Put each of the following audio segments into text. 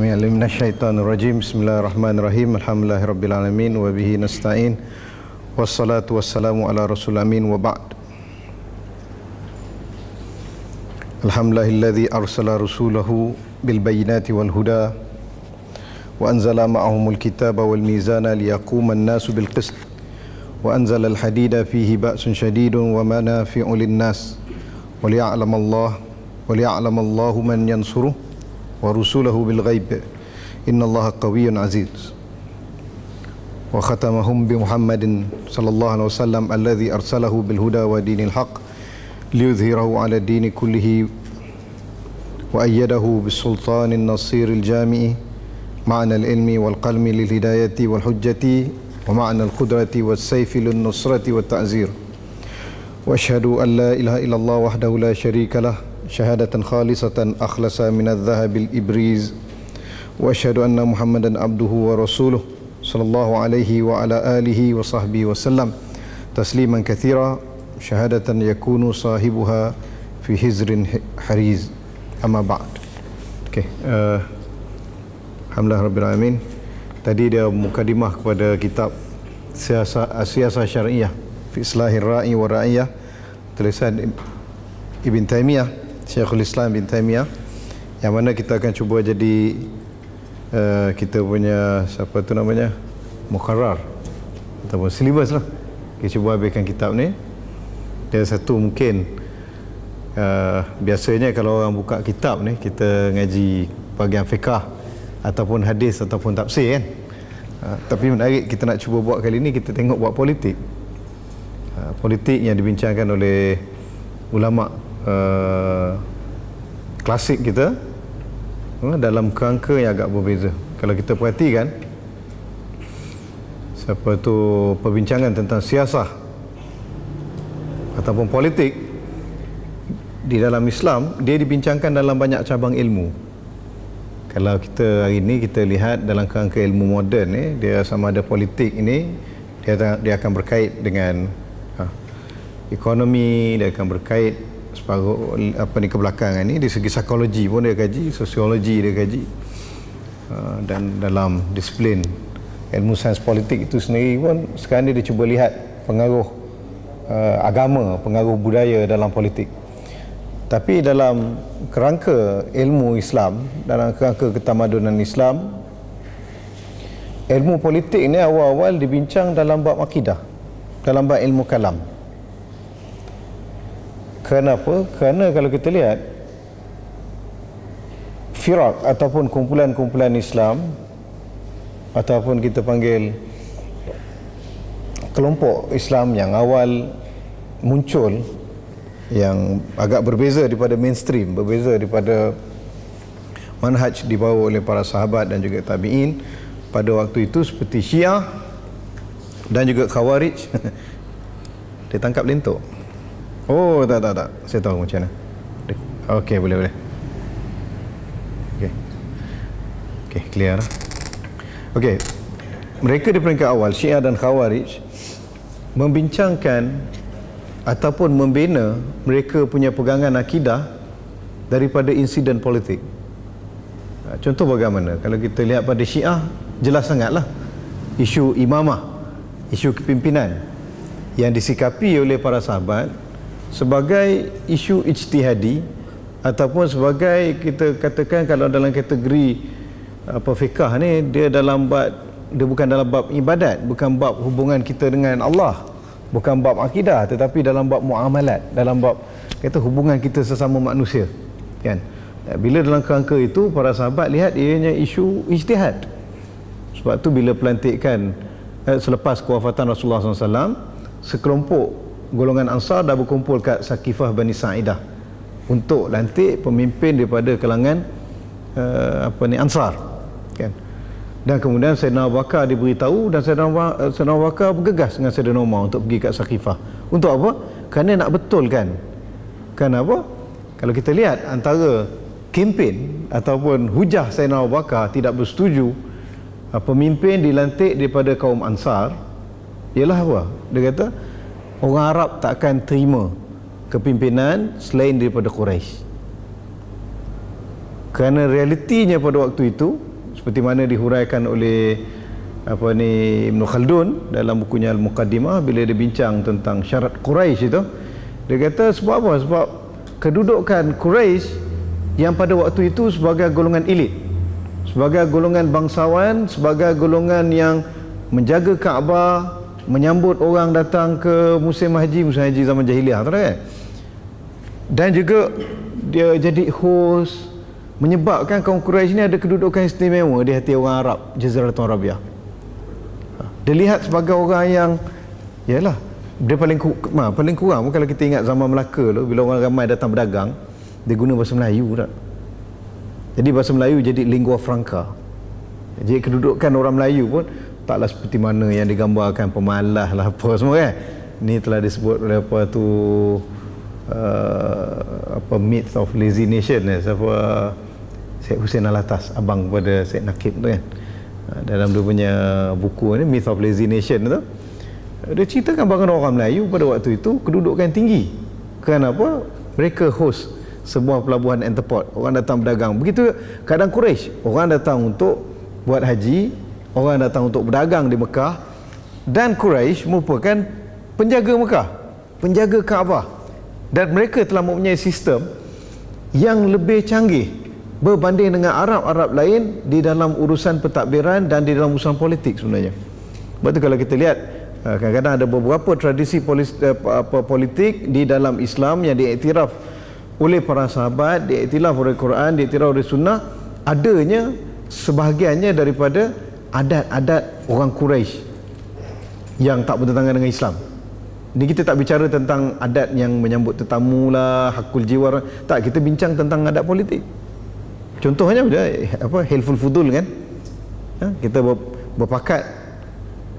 Minasyaitonirrajim. Bismillahirrahmanirrahim. Alhamdulillahirabbil alamin wa bihi nasta'in. Wassalatu wassalamu ala rasul amin wa ba'd. Alhamdulillahilladzi arsala rasulahu bil bayyinati wal huda wa anzala ma'ahumul kitaba wal mizana liyaquma an-nasu bil qist wa anzala al hadida fihi ba'sun shadidun wa manafi'u lin-nas wa liya'lamallahu man yansuruhu wa rusulahu bil ghaib innallaha qawiyyun aziz wa khatamahum bi Muhammadin sallallahu alaihi wasallam alladhi arsalahu bil huda wa dinil haqq liyudhhirahu ala dini kullihi wa ayyadahu bis sultanin nasiril jami'i ma'na al ilmi wal qalmi lil hidayati wal hujjati wa ma'na al qudrati was sayfi lin nusrati wat ta'zir wa ashhadu an la ilaha illallah wahdahu la syarika lah syahadatan khalisatan akhlasa minadh dhahabil ibriz wa asyhadu anna Muhammadan abduhu wa rasuluh sallallahu alaihi wa ala alihi wa sahbihi wa sallam tasliman katsira syahadatan yakunu sahibuha fi hizrin hariz amma ba'd. Okey, alhamdulillah rabbil alamin. Tadi dia mukadimah kepada kitab Siyasah Syar'iyyah fi Islahir Ra'i wa Ra'iyah tulisan Ibn Taymiyah, Syekhul Islam Ibn Taymiyah, yang mana kita akan cuba jadi kita punya siapa tu namanya muqarrar ataupun silibus lah. Kita cuba habiskan kitab ni. Dia satu mungkin biasanya kalau orang buka kitab ni kita ngaji bahagian fiqah ataupun hadis ataupun tafsir kan. Tapi menarik kita nak cuba buat kali ni, kita tengok buat politik. Politik yang dibincangkan oleh ulama klasik kita dalam kerangka yang agak berbeza. Kalau kita perhatikan siapa tu perbincangan tentang siasah ataupun politik di dalam Islam, dia dibincangkan dalam banyak cabang ilmu. Kalau kita hari ini kita lihat dalam kerangka ilmu moden ni, dia sama ada politik ini dia akan berkait dengan ekonomi, dia akan berkait separuh kebelakangan ni, di segi psikologi pun dia kaji, sosiologi dia kaji, dan dalam disiplin ilmu sains politik itu sendiri pun sekarang ni dia cuba lihat pengaruh agama, pengaruh budaya dalam politik. Tapi dalam kerangka ilmu Islam, dalam kerangka ketamadunan Islam, ilmu politik ni awal-awal dibincang dalam bab akidah, dalam bab ilmu kalam. Kenapa? Kerana kalau kita lihat firak ataupun kumpulan-kumpulan Islam ataupun kita panggil kelompok Islam yang awal muncul, yang agak berbeza daripada mainstream, berbeza daripada manhaj dibawa oleh para sahabat dan juga tabi'in pada waktu itu, seperti Syiah dan juga Khawarij. Dia tangkap lentok. Oh, tak. Saya tahu macam mana. Okey, boleh. Okey, clear. Okey. Mereka di peringkat awal, Syiah dan Khawarij, membincangkan ataupun membina mereka punya pegangan akidah daripada insiden politik. Contoh bagaimana? Kalau kita lihat pada Syiah, jelas sangatlah isu imamah, isu kepimpinan yang disikapi oleh para sahabat sebagai isu ijtihadi ataupun sebagai, kita katakan kalau dalam kategori fiqah ni, dia bukan dalam bab ibadat, bukan bab hubungan kita dengan Allah, bukan bab akidah, tetapi dalam bab muamalat, dalam bab kata hubungan kita sesama manusia kan. Bila dalam kerangka itu para sahabat lihat ianya isu ijtihad. Sebab tu bila pelantikan selepas kewafatan Rasulullah SAW, sekelompok golongan Ansar dah berkumpul kat Saqifah Bani Sa'idah untuk lantik pemimpin daripada kalangan Ansar kan. Dan kemudian Sayyidina Abu Bakar diberitahu, dan Sayyidina Abu Bakar bergegas dengan Sayyidina Umar untuk pergi kat Saqifah. Untuk apa? Kerana nak betulkan. Kenapa? Kalau kita lihat antara kempen ataupun hujah Sayyidina Abu Bakar tidak bersetuju pemimpin dilantik daripada kaum Ansar, ialah apa? Dia kata orang Arab tak akan terima kepimpinan selain daripada Quraisy. Kerana realitinya pada waktu itu seperti mana dihuraikan oleh Ibn Khaldun dalam bukunya Al-Muqaddimah bila dia bincang tentang syarat Quraisy itu. Dia kata sebab apa? Sebab kedudukan Quraisy yang pada waktu itu sebagai golongan elit, sebagai golongan bangsawan, sebagai golongan yang menjaga Kaabah, menyambut orang datang ke musim haji zaman jahiliah tu kan. Dan juga dia jadi host, menyebabkan kaum Quraisy ni ada kedudukan istimewa di hati orang Arab Jaziratul Arabiah. Dia lihat sebagai orang yang yalah, dia paling kurang kalau kita ingat zaman Melaka tu, bila orang ramai datang berdagang, dia guna bahasa Melayu tak. Jadi bahasa Melayu jadi lingua franca. Jadi kedudukan orang Melayu pun taklah seperti mana yang digambarkan, pemalas lah apa semua kan. Ni telah disebut oleh myth of lazy nation Syed Hussein Alatas, abang kepada Syed Nakib tu kan. Dalam dia punya buku ni Myth of Lazy Nation tu, dia ceritakan bagaimana orang Melayu pada waktu itu kedudukan tinggi. Kenapa? Mereka host sebuah pelabuhan entrepot, orang datang berdagang. Begitu keadaan Quraisy, orang datang untuk buat haji, orang datang untuk berdagang di Mekah, dan Quraisy merupakan penjaga Mekah, penjaga Kaabah, dan mereka telah mempunyai sistem yang lebih canggih berbanding dengan Arab-Arab lain di dalam urusan pentadbiran dan di dalam urusan politik sebenarnya. Sebab tu kalau kita lihat, kadang-kadang ada beberapa tradisi politik di dalam Islam yang diiktiraf oleh para sahabat, diiktiraf oleh Quran, diiktiraf oleh Sunnah, adanya sebahagiannya daripada adat-adat orang Quraisy yang tak bertentangan dengan Islam. Ini kita tak bicara tentang adat yang menyambut tetamu lah, hakul jiwar, tak, kita bincang tentang adat politik. Contohnya Hilful Fudul kan, kita berpakat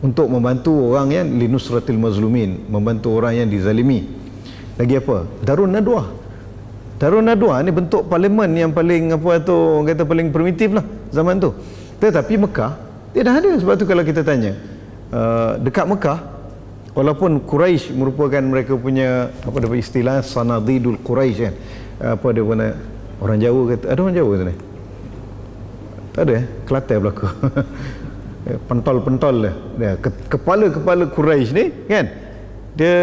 untuk membantu orang yang linusratil mazlumin, membantu orang yang dizalimi. Lagi apa? Darun Nadwah. Darun Nadwah ni bentuk parlimen yang paling orang kata paling primitif lah zaman tu. Tetapi Mekah dia dah ada. Sebab tu kalau kita tanya, dekat Mekah, walaupun Quraisy merupakan mereka punya istilah sanadidul Quraisy kan, dia punya orang Jawa kata, ada orang Jawa sana? Tak ada Kelantan berlaku. Pentol-pentol lah. Kepala-kepala Quraisy ni kan, dia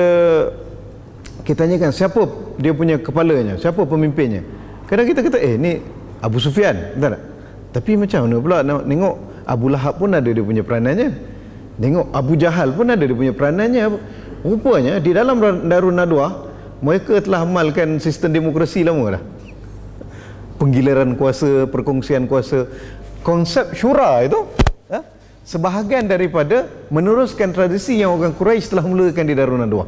kita tanyakan siapa dia punya kepalanya, siapa pemimpinnya. Kadang kita kata ni Abu Sufyan, betul tak? Tapi macam mana pula nak tengok Abu Lahab pun ada dia punya peranannya, tengok Abu Jahal pun ada dia punya peranannya. Rupanya di dalam Darun Nadwah mereka telah amalkan sistem demokrasi lama dah. Penggiliran kuasa, perkongsian kuasa, konsep syura itu sebahagian daripada meneruskan tradisi yang orang Quraisy telah mulakan di Darun Nadwah.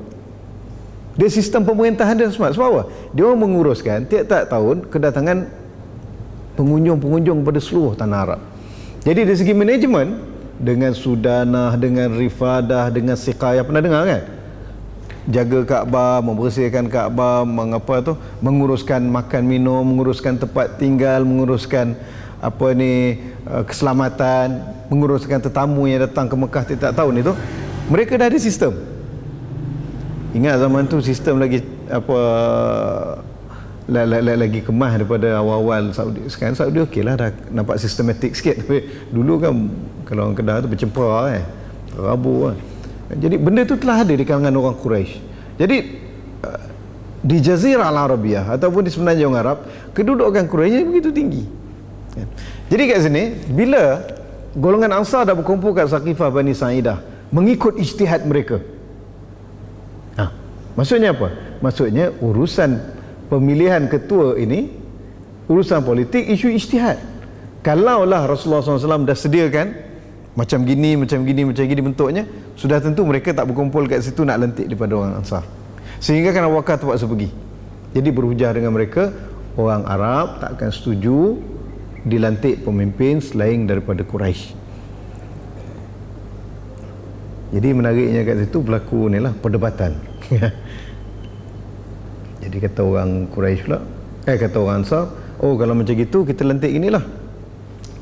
Dia sistem pemerintahan dia smart. Sebab apa? Dia orang menguruskan tiap-tiap tahun kedatangan pengunjung-pengunjung pada seluruh tanah Arab. Jadi dari segi manajemen, dengan sudanah, dengan rifadah, dengan siqayah, pernah dengar kan? Jaga Kaabah, membersihkan Kaabah, menguruskan makan minum, menguruskan tempat tinggal, menguruskan keselamatan, menguruskan tetamu yang datang ke Mekah tiap tahun itu. Mereka dah ada sistem. Ingat zaman tu sistem lagi lagi kemas daripada awal-awal Saudi. Sekarang Saudi okeylah, dah nampak sistematik sikit. Tapi dulu kan kalau orang Kedah tu bercempar Rabu kan. Jadi benda tu telah ada di kalangan orang Quraisy. Jadi di Jazirah Al-Arabiah ataupun di semenanjung Arab, kedudukan Quraisy begitu tinggi. Jadi kat sini, bila golongan Ansar dah berkumpul kat Saqifah Bani Sa'idah mengikut ijtihad mereka, maksudnya apa? Maksudnya urusan pemilihan ketua ini, urusan politik, isu ijtihad. Kalaulah Rasulullah SAW dah sediakan macam gini bentuknya, sudah tentu mereka tak berkumpul kat situ nak lentik daripada orang Ansar. Sehingga kan Abu Bakar terpaksa pergi. Jadi berhujah dengan mereka, orang Arab tak akan setuju dilantik pemimpin selain daripada Quraisy. Jadi menariknya kat situ berlaku perdebatan. Jadi kata orang Quraisy pula, kata orang Ansar, kalau macam gitu kita lantik inilah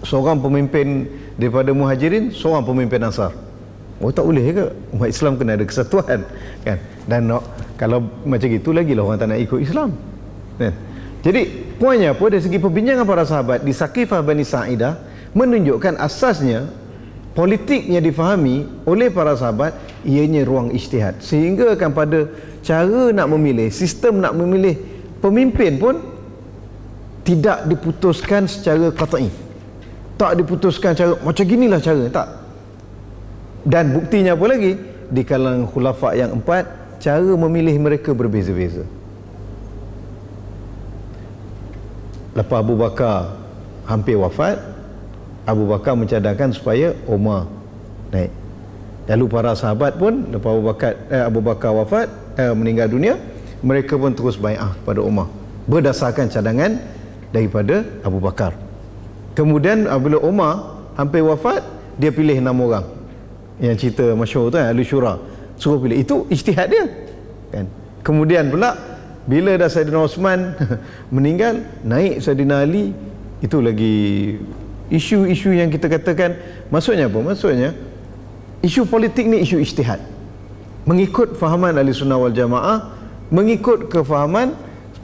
seorang pemimpin daripada Muhajirin, seorang pemimpin Ansar. Tak boleh ke? Umat Islam kena ada kesatuan kan? Dan kalau macam gitu lagi lah orang tak nak ikut Islam kan? Jadi poinnya apa? Dari segi perbincangan para sahabat di Saqifah Bani Sa'idah, menunjukkan asasnya politiknya difahami oleh para sahabat ianya ruang ijtihad, sehingga kan pada cara nak memilih, sistem nak memilih pemimpin pun tidak diputuskan secara qat'i, tak diputuskan cara macam ginilah cara, tak. Dan buktinya apa lagi, di kalangan khulafa yang 4 cara memilih mereka berbeza-beza. Lepas Abu Bakar hampir wafat, Abu Bakar mencadangkan supaya Umar naik. Lalu para sahabat pun lepas Abu Bakar wafat, meninggal dunia, mereka pun terus bai'ah pada Umar berdasarkan cadangan daripada Abu Bakar. Kemudian apabila Umar hampir wafat, dia pilih 6 orang yang cerita masyhur tu kan, Ahli Syura, suruh pilih. Itu ijtihad dia kan. Kemudian pula bila dah Saidina Osman meninggal, naik Saidina Ali. Itu lagi isu-isu yang kita katakan, maksudnya apa? Maksudnya isu politik ni isu ijtihad, mengikut fahaman Ahli Sunnah wal Jamaah, mengikut kefahaman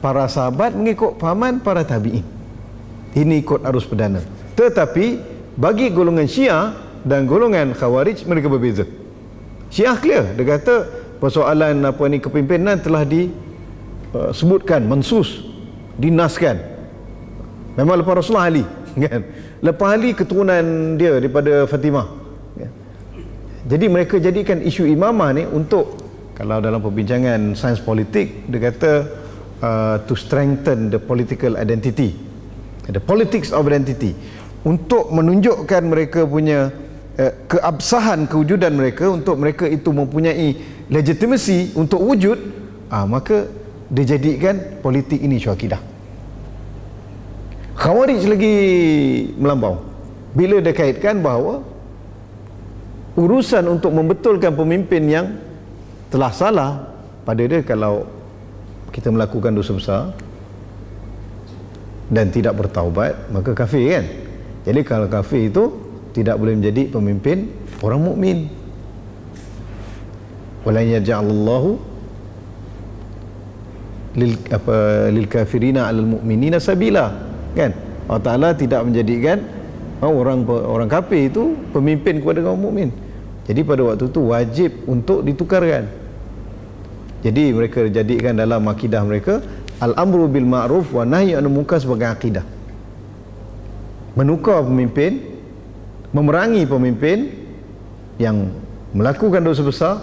para sahabat, mengikut fahaman para tabi'in. Ini ikut arus perdana. Tetapi bagi golongan Syiah dan golongan Khawarij, mereka berbeza. Syiah clear, dia kata persoalan apa ni kepimpinan telah disebutkan, mensus, dinaskan. Memang lepas Rasulullah Ali kan. Lepas Ali keturunan dia daripada Fatimah. Jadi mereka jadikan isu imamah ni untuk, kalau dalam perbincangan sains politik, dia kata to strengthen the political identity, the politics of identity, untuk menunjukkan mereka punya keabsahan kewujudan mereka, untuk mereka itu mempunyai legitimasi untuk wujud, maka dijadikan politik ini isu akidah. Khawarij lagi melampau bila dia kaitkan bahawa urusan untuk membetulkan pemimpin yang telah salah, pada dia kalau kita melakukan dosa besar dan tidak bertaubat, maka kafir kan. Jadi kalau kafir itu tidak boleh menjadi pemimpin orang mukmin. Wala yaj'alallahu lil kafirina 'alal mu'minina sabila, kan. Allah Taala tidak menjadikan orang kafir itu pemimpin kepada kaum mukmin. Jadi pada waktu itu wajib untuk ditukarkan. Jadi mereka jadikan dalam akidah mereka al-amru bil ma'ruf wa nahyi 'anil munkar sebagai akidah. Menukar pemimpin, memerangi pemimpin yang melakukan dosa besar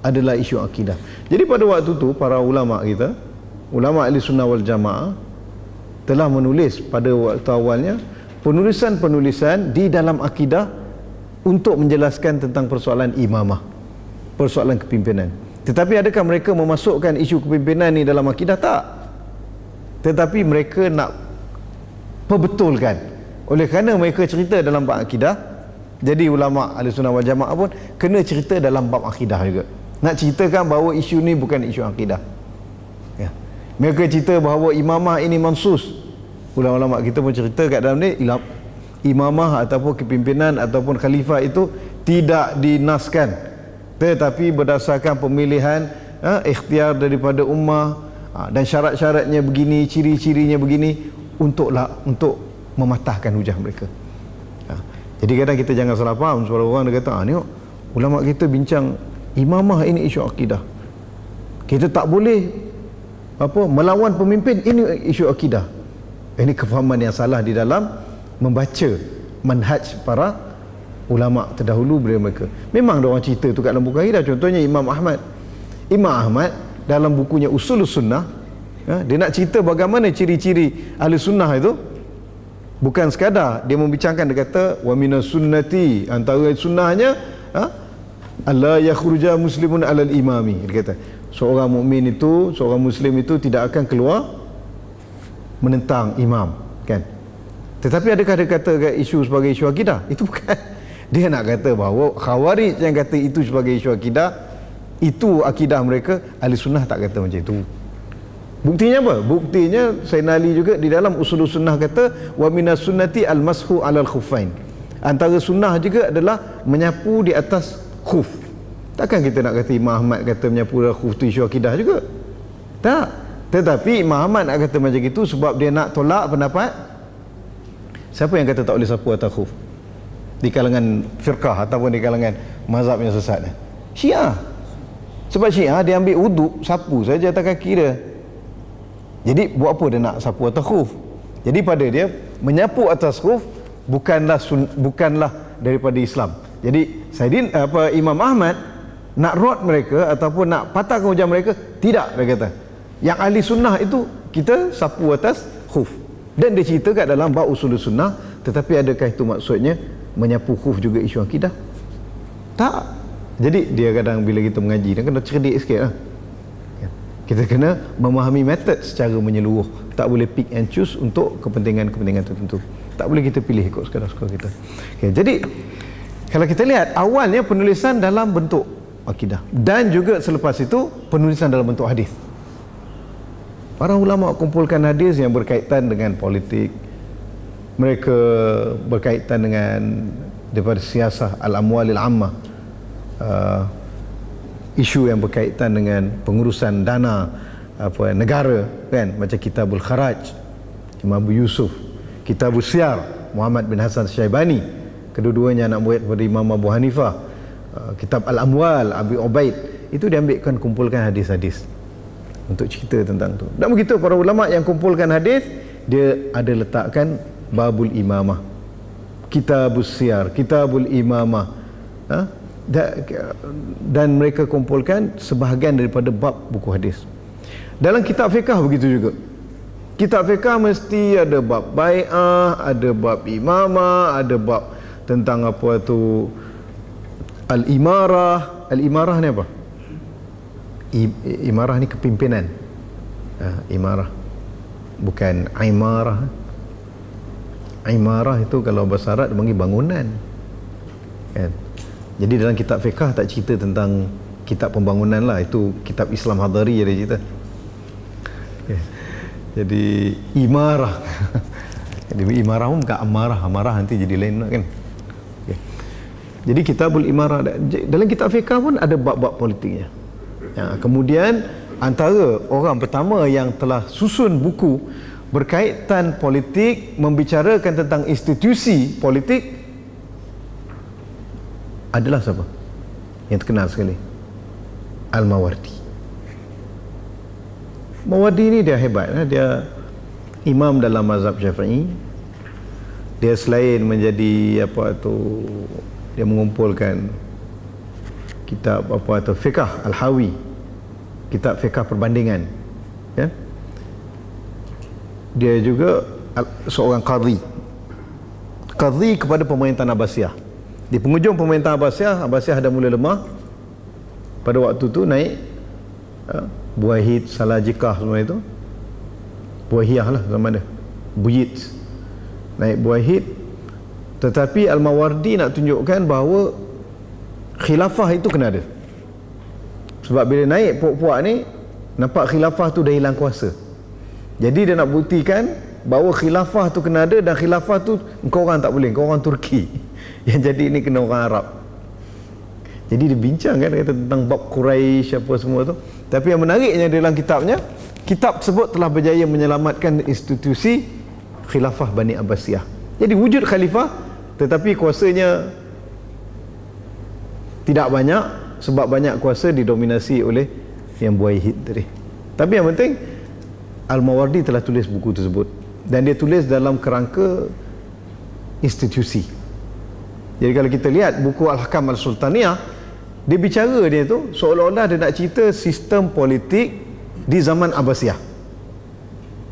adalah isu akidah. Jadi pada waktu itu para ulama kita, ulama Ahli Sunnah wal Jamaah, telah menulis pada waktu awalnya penulisan-penulisan di dalam akidah untuk menjelaskan tentang persoalan imamah, persoalan kepimpinan. Tetapi adakah mereka memasukkan isu kepimpinan ni dalam akidah? Tak. Tetapi mereka nak perbetulkan. Oleh kerana mereka cerita dalam bab akidah, jadi ulama Ahli Sunnah wal Jamaah pun kena cerita dalam bab akidah juga. Nak ceritakan bahawa isu ni bukan isu akidah. Ya. Mereka cerita bahawa imamah ini mansus. Ulama-ulama kita pun cerita kat dalam ni, imamah ataupun kepimpinan ataupun khalifah itu tidak dinaskan, tetapi berdasarkan pemilihan ikhtiar daripada ummah, dan syarat-syaratnya begini, ciri-cirinya begini, untuk mematahkan hujah mereka. Jadi kadang kita jangan salah faham. Seorang orang dia kata, ni ulama kita bincang imamah ini isu akidah, kita tak boleh melawan pemimpin, ini isu akidah. Ini kefahaman yang salah di dalam membaca manhaj para ulama terdahulu beliau mereka. Memang ada orang cerita tu kat dalam buku akidah. Contohnya Imam Ahmad. Imam Ahmad dalam bukunya Usulus Sunnah, dia nak cerita bagaimana ciri-ciri ahli sunnah itu. Bukan sekadar dia membincangkan, dia kata wa minas sunnati, antara sunnahnya alla yakhruja muslimun alal imami. Dia kata seorang mukmin itu, seorang muslim itu tidak akan keluar menentang imam, kan. Tetapi adakah dia kata isu sebagai isu akidah? Itu bukan. Dia nak kata bahawa Khawarij yang kata itu sebagai isu akidah, itu akidah mereka. Ahli Sunnah tak kata macam itu. Buktinya apa? Buktinya Sayyidina Ali juga di dalam Usulus Sunnah kata wa minas sunnati al-mashu 'alal khuffain. Antara sunnah juga adalah menyapu di atas khuf. Takkan kita nak kata Imam Ahmad kata menyapu di atas khuf itu isu akidah juga? Tak. Tetapi Imam Ahmad nak kata macam itu sebab dia nak tolak pendapat siapa yang kata tak boleh sapu atas khuf? di kalangan firqah ataupun di kalangan mazhab yang sesat? Syiah. Sebab Syiah dia ambil wuduk, sapu saja atas kaki dia. Jadi buat apa dia nak sapu atas khuf? Jadi pada dia menyapu atas khuf bukanlah daripada Islam. Jadi Imam Ahmad nak rot mereka ataupun nak patahkan hujah mereka, tidak, dia kata. Yang ahli sunnah itu kita sapu atas khuf. Dan dia cerita kat dalam bab usul sunnah, tetapi adakah itu maksudnya menyapu khuf juga isu akidah? Tak. Jadi dia kadang bila kita mengaji, dia kena cerdik sikit lah. Kita kena memahami metod secara menyeluruh. Tak boleh pick and choose untuk kepentingan-kepentingan tertentu. Tak boleh kita pilih ikut sekadar-sekadar kita. Okay, jadi kalau kita lihat awalnya penulisan dalam bentuk akidah, dan juga selepas itu penulisan dalam bentuk hadis. Para ulama kumpulkan hadis yang berkaitan dengan politik. Mereka berkaitan dengan daripada siasah al-amwalil ammah, isu yang berkaitan dengan pengurusan dana negara, kan, macam Kitabul Kharaj Imam Abu Yusuf, Kitabul Siyar Muhammad bin Hasan Syaibani, kedua-duanya anak murid kepada Imam Abu Hanifah, Kitab Al-Amwal Abi Ubaid, itu diambilkan, kumpulkan hadis-hadis untuk cerita tentang tu. Dan begitu para ulama yang kumpulkan hadis, dia ada letakkan Babul Imamah, Kitabul Siyar, Kitabul Imamah, dan mereka kumpulkan sebahagian daripada bab buku hadis. Dalam kitab fiqah begitu juga. Kitab fiqah mesti ada bab bai'ah, ada bab imamah, ada bab tentang apa tu al-imarah. Al-imarah ni apa? Imarah ni kepimpinan. Imarah, bukan imarah. Imarah itu kalau bahasa Arab dipanggil bangunan, kan? Jadi dalam kitab fiqah tak cerita tentang kitab pembangunan lah, itu kitab Islam Hadari ada cerita. Okay. Jadi imarah. Jadi imarah pun bukan amarah, amarah nanti jadi lain kan. Okay. Jadi kitabul imarah, dalam kitab fiqah pun ada bab-bab politiknya. Kemudian antara orang pertama yang telah susun buku berkaitan politik, membicarakan tentang institusi politik adalah siapa? Yang terkenal sekali, Al-Mawardi. Mawardi ni dia hebat, dia imam dalam mazhab Syafi'i. Dia selain menjadi dia mengumpulkan kitab fiqh Al-Hawi, kitab fiqh perbandingan, ya. Dia juga seorang qadhi kepada pemerintahan Abbasiyah. Di penghujung pemerintahan Abbasiyah dah mula lemah. Pada waktu tu naik Buahid, Salajikah semua itu. Buahiyah lah zaman dia. Buyid. Naik Buahid. Tetapi Al-Mawardi nak tunjukkan bahawa khilafah itu kena ada. Sebab bila naik puak-puak ni, nampak khilafah tu dah hilang kuasa. Jadi dia nak buktikan bahawa khilafah tu kena ada, dan khilafah tu engkau orang tak boleh, engkau orang Turki. Yang jadi ini kena orang Arab. Jadi dia bincang kan, dia kata tentang bab Quraisy apa semua tu. Tapi yang menariknya dalam kitabnya, kitab tersebut telah berjaya menyelamatkan institusi khilafah Bani Abbasiyah. Jadi wujud khalifah, tetapi kuasanya tidak banyak, sebab banyak kuasa didominasi oleh yang Buahid tadi. Tapi yang penting Al-Mawardi telah tulis buku tersebut, dan dia tulis dalam kerangka institusi. Jadi kalau kita lihat buku Al-Hakam Al-Sultaniyah, dia bicara dia tu seolah-olah dia nak cerita sistem politik di zaman Abbasiyah.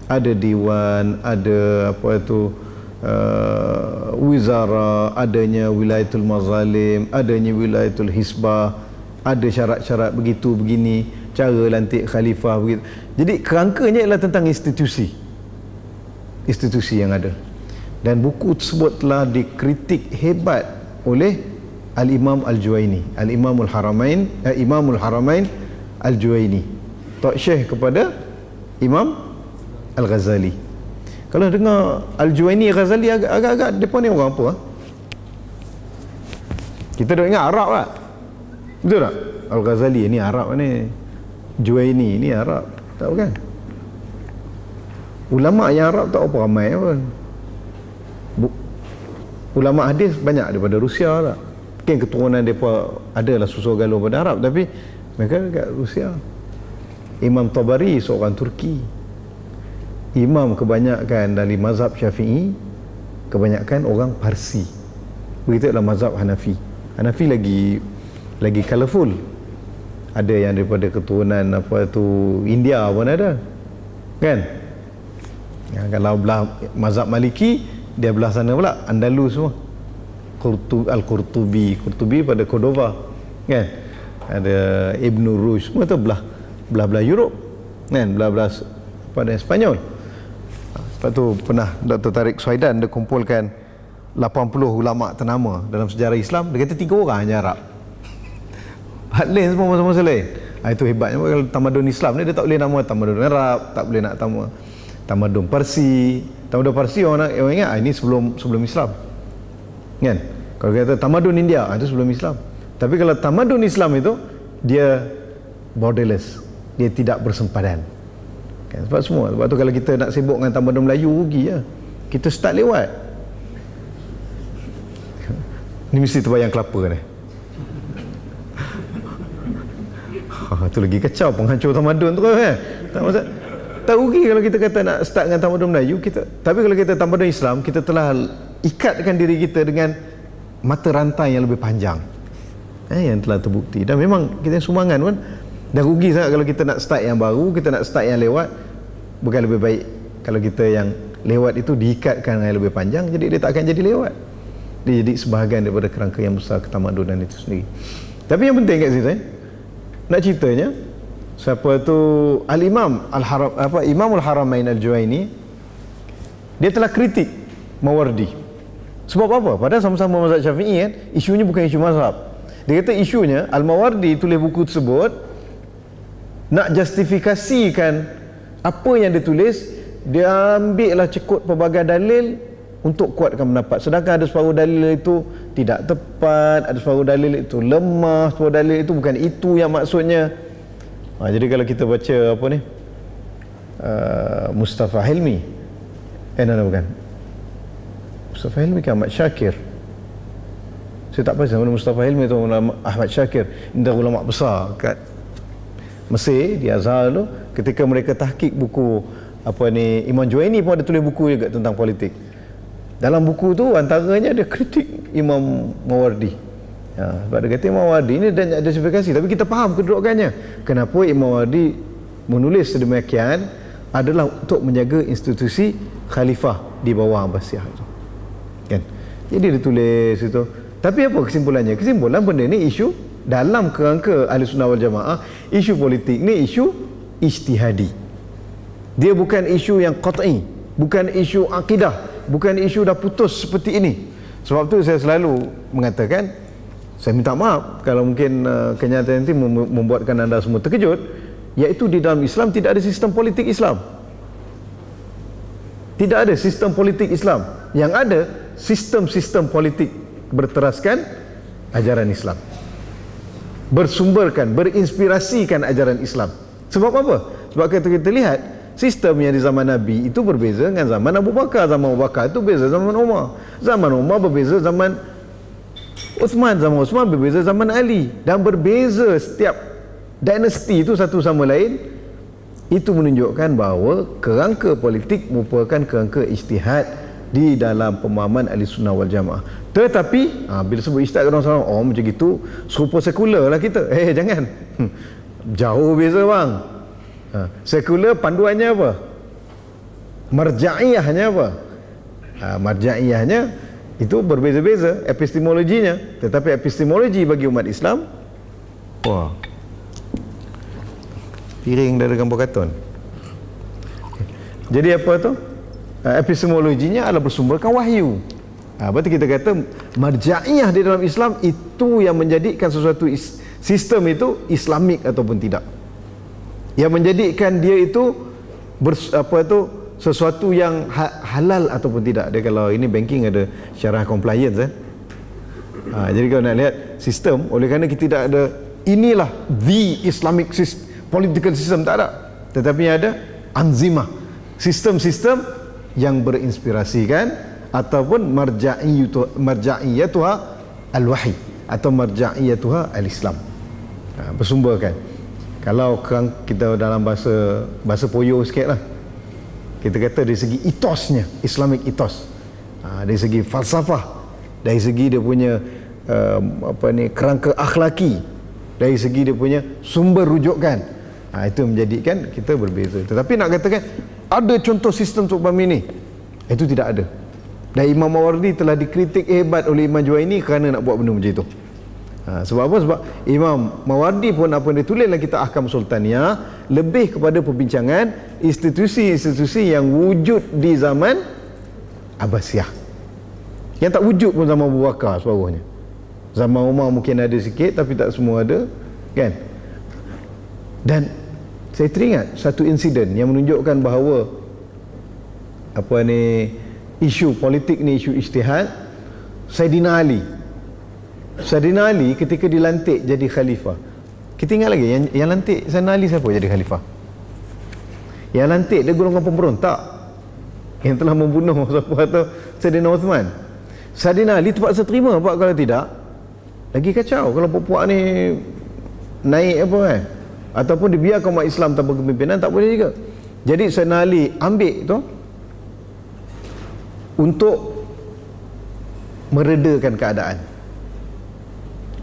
Ada diwan, ada wizara, adanya wilayatul mazalim, adanya wilayatul hisbah, ada syarat-syarat begitu begini, cara lantik khalifah begitu. Jadi kerangkanya ialah tentang institusi yang ada. Dan buku tersebut telah dikritik hebat oleh Al-Imam Al-Juwaini, Al-Imamul Haramain, Imamul Haramain Al-Juwaini, Tok Syekh kepada Imam Al-Ghazali. Kalau dengar Al-Juwaini Al-Ghazali, agak-agak mereka ni orang apa? Kita dah ingat Arab tak? Betul tak? Al-Ghazali ni Arab ni, Juwaini ni Arab, tak bukan? Ulama yang Arab tak apa ramai pun. Ulama hadis banyak daripada Rusia lah. Mungkin keturunan mereka adalah susu galuh pada Arab, tapi mereka dekat Rusia. Imam Tabari seorang Turki. Imam kebanyakan dari mazhab Syafi'i, kebanyakan orang Parsi. Begitu adalah mazhab Hanafi. Hanafi lagi colourful. Ada yang daripada keturunan apa tu India pun ada. Kan? Ya, kalau belah mazhab Maliki, dia belah sana pula Andalus semua. Al-Qurtubi pada Cordova, kan? Ada Ibn Rushd, semua tu belah Europe, kan? Belah pada Spanyol. Sebab tu pernah Dr. Tariq Suhaidan dia kumpulkan 80 ulama ternama dalam sejarah Islam. Dia kata 3 orang hanya Arab. Hak lain semua masa-masa lain. Itu hebatnya. Kalau tamadun Islam ni dia tak boleh nama tamadun Arab, tak boleh nak nama tamadun Parsi. Tamadun Parsi orang ingat ini sebelum Islam, kan? Kalau kata tamadun India, itu sebelum Islam. Tapi kalau tamadun Islam itu dia borderless, dia tidak bersempadan, kan? Sebab tu kalau kita nak sibuk dengan tamadun Melayu rugi ya. Kita start lewat ni mesti terbayang kelapa ni. Tu lagi kacau, penghancur tamadun tu kan. Tak rugi kalau kita kata nak start dengan tamadun Melayu kita. Tapi kalau kita tamadun Islam, kita telah ikatkan diri kita dengan mata rantai yang lebih panjang, yang telah terbukti. Dan memang kita sumbangan pun dah rugi sangat kalau kita nak start yang baru, kita nak start yang lewat. Bukan lebih baik kalau kita yang lewat itu diikatkan dengan yang lebih panjang, jadi dia tak akan jadi lewat, dia jadi sebahagian daripada kerangka yang besar ketamadunan itu sendiri. Tapi yang penting kat situ nak ceritanya, siapa tu Al-Imam Imamul Haramain Al-Juwaini, dia telah kritik Mawardi. Sebab apa? Padahal sama-sama mazhab Syafi'i kan, isunya bukan isu mazhab. Dia kata isunya Al-Mawardi tulis buku tersebut nak justifikasikan apa yang dia tulis, dia ambil lah cekut pelbagai dalil untuk kuatkan pendapat. Sedangkan ada separuh dalil itu tidak tepat, ada separuh dalil itu lemah, separuh dalil itu bukan itu yang maksudnya. Jadi kalau kita baca apa ni, Mustafa Hilmi, bukan Mustafa Hilmi kan Ahmad Syakir. Saya tak pasti mana Mustafa Hilmi atau Ahmad Syakir. Ini ulama besar kat Mesir, di Azhar tu, ketika mereka tahqiq buku Imam Juwaini pun ada tulis buku juga tentang politik. Dalam buku tu antaranya dia kritik Imam Mawardi. Sebab dia kata Imam Mawardi ni dan ada justifikasi, tapi kita faham kedudukannya. Kenapa Imam Mawardi menulis sedemikian adalah untuk menjaga institusi khalifah di bawah Abbasiyah tu. Kan? Jadi dia tulis itu. Tapi apa kesimpulannya? Kesimpulan benda ni isu dalam kerangka Ahlussunnah wal Jamaah, isu politik ni isu ijtihadi. Dia bukan isu yang qat'i, bukan isu akidah, bukan isu dah putus seperti ini. Sebab tu saya selalu mengatakan, saya minta maaf kalau mungkin kenyataan nanti membuatkan anda semua terkejut, iaitu di dalam Islam tidak ada sistem politik Islam. Tidak ada sistem politik Islam. Yang ada sistem-sistem politik berteraskan ajaran Islam, bersumberkan, berinspirasikan ajaran Islam. Sebab apa? Sebab kita lihat sistem yang di zaman Nabi itu berbeza dengan zaman Abu Bakar. Zaman Abu Bakar itu berbeza zaman Umar. Zaman Umar berbeza zaman Uthman. Zaman Uthman berbeza zaman Ali. Dan berbeza setiap dinasti itu satu sama lain. Itu menunjukkan bahawa kerangka politik merupakan kerangka ijtihad di dalam pemahaman Ahlussunnah wal Jamaah. Tetapi bila sebut ijtihad orang macam gitu serupa sekular lah kita. Jangan. Jauh beza bang. Sekular panduannya apa? Marja'iyahnya apa? Marja'iyahnya itu berbeza-beza epistemologinya, tetapi epistemologi bagi umat Islam, piring dari gambar kartun. Jadi apa tu? Epistemologinya adalah bersumberkan wahyu. Berarti kita kata marja'iyah di dalam Islam itu yang menjadikan sesuatu sistem itu Islamik ataupun tidak. Yang menjadikan dia itu sesuatu yang halal ataupun tidak. Dia kalau ini banking ada syarah compliance jadi kalau nak lihat sistem, oleh kerana kita tidak ada inilah the Islamic political system, tak ada. Tetapi ada anzimah, sistem-sistem yang berinspirasikan ataupun marja'iyatuha al-wahyi atau marja'iyatuha al-Islam. Bersumberkan. Kalau kita dalam bahasa poyo sikit lah, kita kata dari segi etosnya, Islamic ethos, dari segi falsafah, dari segi dia punya kerangka akhlaki, dari segi dia punya sumber rujukan, itu menjadikan kita berbeza. Tetapi nak katakan ada contoh sistem seumpama ini, itu tidak ada. Dan Imam Mawardi telah dikritik hebat oleh Imam Juwaini kerana nak buat benda macam itu. Sebab apa? Sebab Imam Mawardi pun apa yang dia tulis dalam kitab Ahkam Sultaniyah lebih kepada perbincangan institusi-institusi yang wujud di zaman Abbasiyah, yang tak wujud pun zaman Abu Bakar separuhnya. Zaman Umar mungkin ada sikit, tapi tak semua ada, kan? Dan saya teringat satu insiden yang menunjukkan bahawa isu politik ni isu ijtihad. Saidina Ali ketika dilantik jadi khalifah, kita ingat lagi yang lantik Saidina Ali siapa jadi khalifah? Yang lantik dia golongan pemberontak yang telah membunuh siapa atau Saidina Uthman. Saidina Ali terpaksa terima, sebab kalau tidak lagi kacau kalau puak ni naik apa kan, ataupun dibiarkan umat Islam tanpa kepimpinan, tak boleh juga. Jadi Saidina Ali ambil tu untuk meredakan keadaan.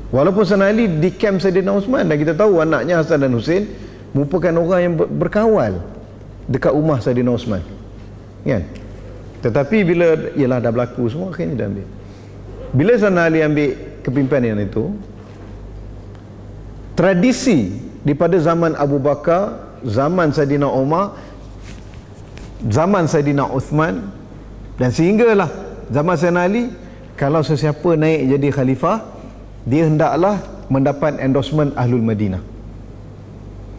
Walaupun Saidina Ali di kamp Saidina Uthman, dan kita tahu anaknya Hasan dan Husain merupakan orang yang berkawal dekat rumah Saidina Uthman, kan? Tetapi bila dah berlaku semua, akhirnya dia ambil. Bila Saidina Ali ambil kepimpinan itu, tradisi daripada zaman Abu Bakar, zaman Saidina Umar, zaman Saidina Uthman, dan sehinggalah zaman Saidina Ali, kalau sesiapa naik jadi khalifah, dia hendaklah mendapat endorsement Ahlul Madinah.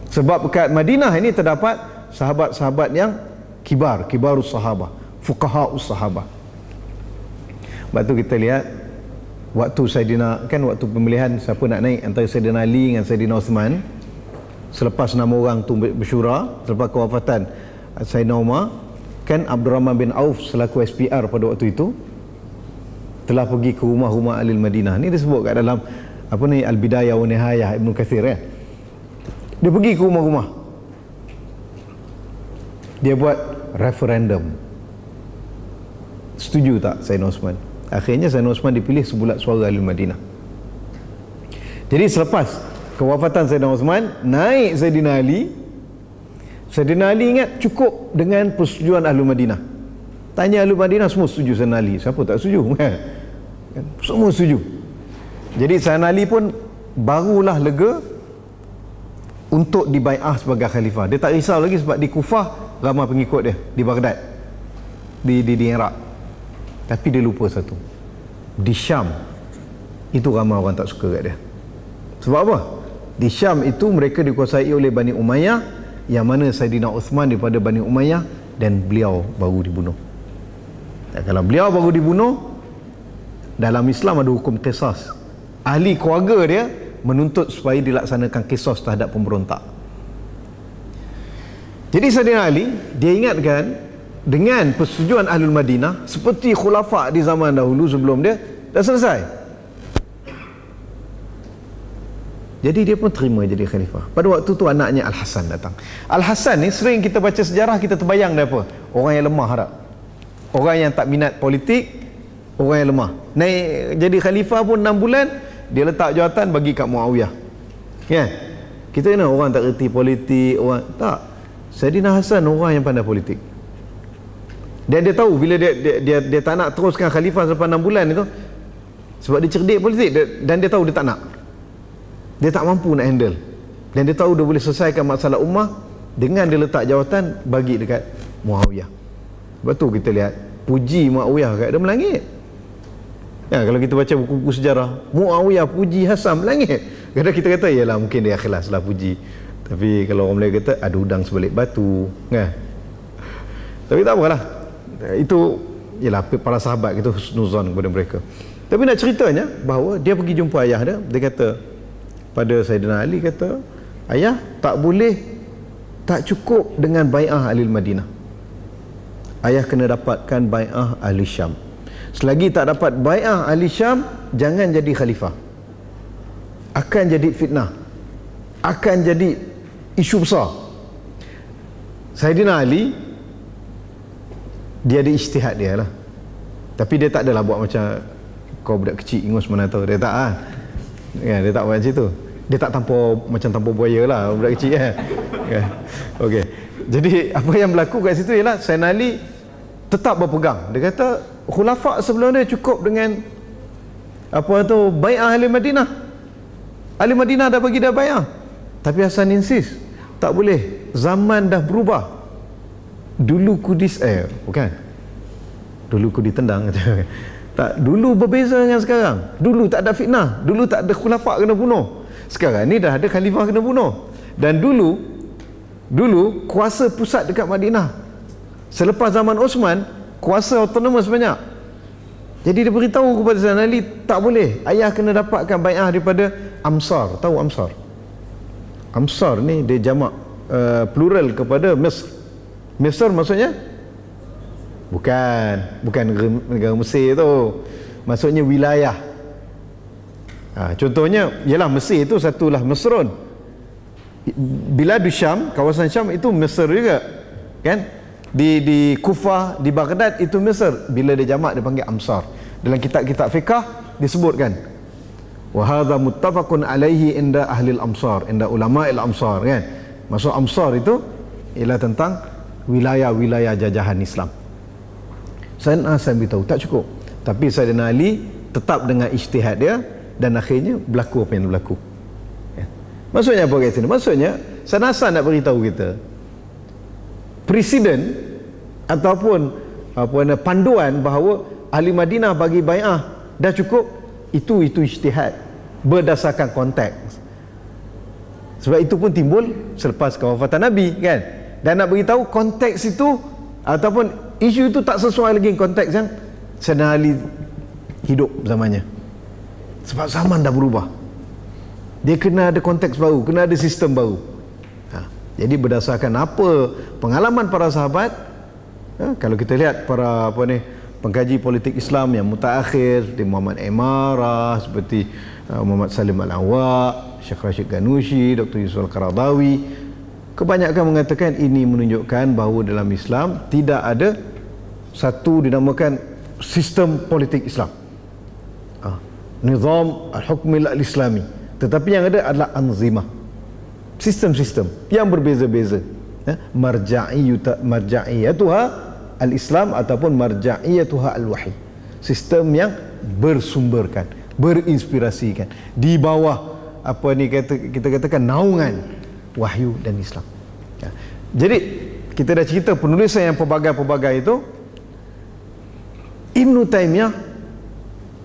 Sebab dekat Madinah ini terdapat sahabat-sahabat yang kibarus sahabah, fuqahaus sahabah. Sebab tu kita lihat waktu waktu pemilihan siapa nak naik antara Saidina Ali dengan Saidina Uthman, selepas 6 orang tu bersyura, selepas kewafatan Saidina Umar, kan Abdurrahman bin Auf selaku SPR pada waktu itu telah pergi ke rumah-rumah ahli Madinah. Ni disebut kat dalam Al-Bidayah wa Nihayah Ibnu Katsir, ya. Dia pergi ke rumah-rumah, dia buat referendum, setuju tak Saidina Uthman. Akhirnya Saidina Uthman dipilih sebulat suara ahli Madinah. Jadi selepas kewafatan Saidina Uthman, naik Saidina Ali. Saidina Ali ingat cukup dengan persetujuan ahli Madinah. Tanya ahli Madinah, semua setuju Saidina Ali. Siapa tak setuju? Semua setuju. Jadi Saidina Ali pun barulah lega untuk dibai'ah sebagai khalifah. Dia tak risau lagi sebab di Kufah ramai pengikut dia, di Baghdad, di Iraq. Tapi dia lupa satu, di Syam itu ramai orang tak suka kat dia. Sebab apa? Di Syam itu mereka dikuasai oleh Bani Umayyah, yang mana Saidina Uthman daripada Bani Umayyah, dan beliau baru dibunuh. Dan kalau beliau baru dibunuh, dalam Islam ada hukum qisas. Ahli keluarga dia menuntut supaya dilaksanakan qisas terhadap pemberontak. Jadi Saidina Ali, dia ingatkan dengan persetujuan Ahlul Madinah, seperti khulafa di zaman dahulu sebelum dia, dah selesai. Jadi dia pun terima jadi khalifah. Pada waktu tu anaknya Al-Hasan datang. Al-Hasan ni sering kita baca sejarah, kita terbayang dia apa? Orang yang lemah tak? Orang yang tak minat politik, orang yang lemah. Naik jadi khalifah pun 6 bulan, dia letak jawatan bagi kat Muawiyah. Kan? Kita kena orang tak reti politik, orang tak. Saidina Hasan orang yang pandai politik. Dan dia tahu bila dia tak nak teruskan khalifah selepas 6 bulan itu, sebab dia cerdik politik, dan dia tahu dia tak nak. Dia tak mampu nak handle. Dan dia tahu dia boleh selesaikan masalah ummah dengan dia letak jawatan bagi dekat Muawiyah. Sebab tu kita lihat puji Muawiyah kat dia melangit. Ya, kalau kita baca buku-buku sejarah, Muawiyah puji Hasan melangit. Kadang kita kata yalah mungkin dia ikhlas lah puji. Tapi kalau orang Melayu kata ada udang sebalik batu, kan? Tapi tak apalah. Itu ialah para sahabat kita husnuzan kepada mereka. Tapi nak ceritanya bahawa dia pergi jumpa ayah dia, dia kata pada Saidina Ali, kata, ayah, tak boleh, tak cukup dengan bai'ah ahli Madinah. Ayah kena dapatkan bai'ah ahli Syam. Selagi tak dapat bai'ah ahli Syam, jangan jadi khalifah. Akan jadi fitnah, akan jadi isu besar. Saidina Ali, dia ada ijtihad dia lah, tapi dia tak adalah buat macam kau budak kecil ingus mana tahu. Dia tak ya, dia tak buat macam tu. Dia tak macam tampar buaya lah budak kecil kan. Okey. Jadi apa yang berlaku kat situ ialah Saidina Ali tetap berpegang. Dia kata khulafa sebelum dia cukup dengan bai'ah ahli Madinah. Ahli Madinah dah bagi dah bai'ah. Tapi Hasan insist, tak boleh. Zaman dah berubah. Dulu Kudis bukan. Dulu ku ditendang. Tak, dulu berbeza dengan sekarang. Dulu tak ada fitnah, dulu tak ada khulafa kena bunuh. Sekarang ni dah ada khalifah kena bunuh. Dan dulu kuasa pusat dekat Madinah. Selepas zaman Osman, kuasa autonomous banyak. Jadi dia beritahu kepada Saidina Ali, tak boleh, ayah kena dapatkan bai'ah daripada Amsar. Tahu Amsar? Amsar ni dia jamak plural kepada Mesr. Mesr maksudnya bukan negara Mesir tu, maksudnya wilayah. Contohnya ialah Mesir itu satulah Mesrun. Biladus Syam, kawasan Syam itu Mesir juga kan. Di Kufah, di Baghdad itu Mesir. Bila dia jamak dia panggil Amsar. Dalam kitab-kitab fiqh disebutkan wa hadza muttafaqun alaihi inda ahli al-amsar, inda ulama al-amsar kan. Maksud Amsar itu ialah tentang wilayah-wilayah jajahan Islam. Saidina Hasan beritahu tak cukup, tapi Saidina Ali tetap dengan ijtihad dia dan akhirnya berlaku apa yang berlaku. Maksudnya apa kat sini? Maksudnya Saidina Hasan nak beritahu kita presiden ataupun panduan bahawa ahli Madinah bagi bai'ah dah cukup, itu ijtihad berdasarkan konteks. Sebab itu pun timbul selepas kewafatan Nabi kan. Dan nak beritahu konteks itu ataupun isu itu tak sesuai lagi konteks yang Saidina Ali hidup zamannya. Sebab zaman dah berubah. Dia kena ada konteks baru, kena ada sistem baru. Jadi berdasarkan apa pengalaman para sahabat, kalau kita lihat para pengkaji politik Islam yang mutaakhir seperti Muhammad Imarah, seperti Muhammad Salim Al-Awwaq, Syekh Rashid Ghanushi, Dr. Yusuf Al-Qaradawi, kebanyakan mengatakan ini menunjukkan bahawa dalam Islam tidak ada satu dinamakan sistem politik Islam, nizam al-hukm al-islami, tetapi yang ada adalah anzimah, sistem-sistem yang berbeza-beza. Marja'iyatuha al-Islam ataupun marja'iyatuha al-wahyi, sistem yang bersumberkan, berinspirasikan di bawah kita katakan naungan wahyu dan Islam. Jadi kita dah cerita penulisan yang pelbagai-pelbagai itu. Ibn Taymiyah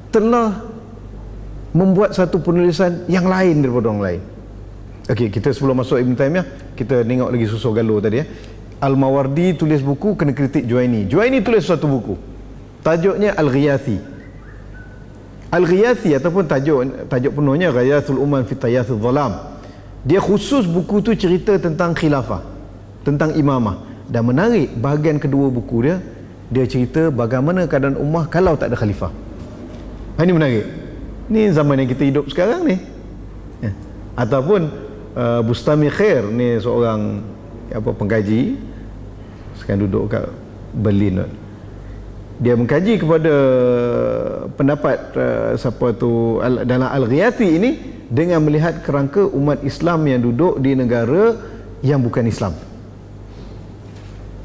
telah membuat satu penulisan yang lain daripada orang lain. Okey, kita sebelum masuk Ibn Taymiyah, kita tengok lagi susu galuh tadi ya. Al-Mawardi tulis buku kena kritik Juwaini. Juwaini tulis satu buku. Tajuknya Al-Ghiyathi. Al-Ghiyathi ataupun tajuk penuhnya Ghayathul Umam fi Tayathul Zalam. Dia khusus buku tu cerita tentang khilafah, tentang imamah. Dan menarik, bahagian kedua buku dia cerita bagaimana keadaan ummah kalau tak ada khalifah. Ini menarik. Ni zaman yang kita hidup sekarang ni. Ataupun Bustami Khair ni seorang pengkaji sekarang duduk kat Berlin. Dia mengkaji kepada pendapat siapa tu dalam Al-Ghiyathi ini dengan melihat kerangka umat Islam yang duduk di negara yang bukan Islam.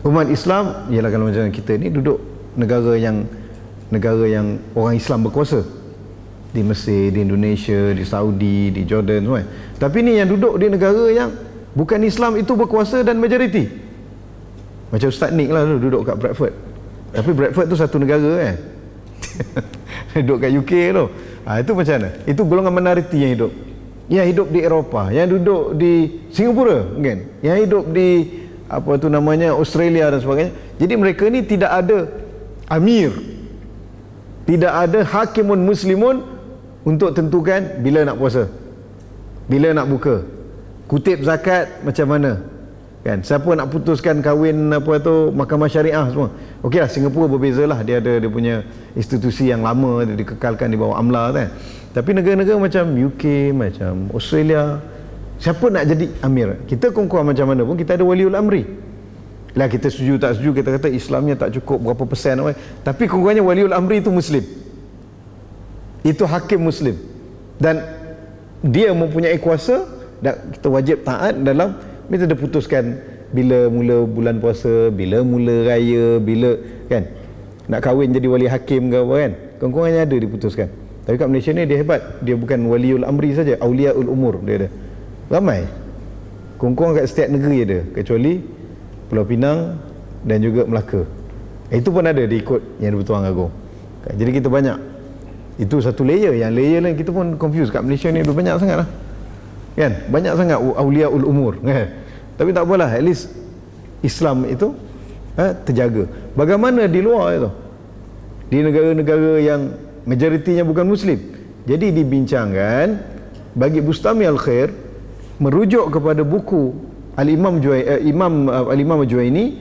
Umat Islam ialah kalau macam kita ni duduk negara yang orang Islam berkuasa, di Mesir, di Indonesia, di Saudi, di Jordan semua. Tapi ni yang duduk di negara yang bukan Islam itu berkuasa dan majoriti. Macam Ustaz Nick lah duduk kat Bradford. Tapi Bradford tu satu negara kan. Duduk kat UK tu. Itu macam mana? Itu golongan minoriti yang hidup. Yang hidup di Eropah, yang duduk di Singapura kan. Yang hidup di Australia dan sebagainya. Jadi mereka ni tidak ada amir. Tidak ada hakimun muslimun untuk tentukan bila nak puasa, bila nak buka, kutip zakat macam mana, Kan, siapa nak putuskan kahwin apa tu mahkamah syariah semua. Okeylah, Singapura berbezalah, dia ada dia punya institusi yang lama, dia dikekalkan di bawah UMLA kan. Tapi negara-negara macam UK, macam Australia, siapa nak jadi amir? Kita kongkong macam mana pun kita ada waliul amri. Lah kita setuju tak setuju, kita kata Islamnya tak cukup berapa persen apa. Tapi kongkongnya waliul amri itu muslim. Itu hakim muslim. Dan dia mempunyai kuasa dan kita wajib taat dalam kita dah putuskan bila mula bulan puasa, bila mula raya, bila kan nak kahwin jadi wali hakim ke apa kan. Kongkongannya ada diputuskan. Tapi kat Malaysia ni dia hebat. Dia bukan waliul amri saja, auliaul umur dia ada. Ramai. Kongkong kat setiap negeri ada kecuali Pulau Pinang dan juga Melaka. Itu pun ada diikut Yang di-Pertuan Agong. Jadi kita banyak. Itu satu layer. Yang layer lain kita pun confuse. Kat Malaysia ni banyak sangat lah. Kan? Banyak sangat auliaul umur kan? Tapi tak apalah, at least Islam itu terjaga. Bagaimana di luar itu, di negara-negara yang majoritinya bukan muslim, jadi dibincangkan bagi Bustami Al-Khair merujuk kepada buku Al-Imam Al-Juwaini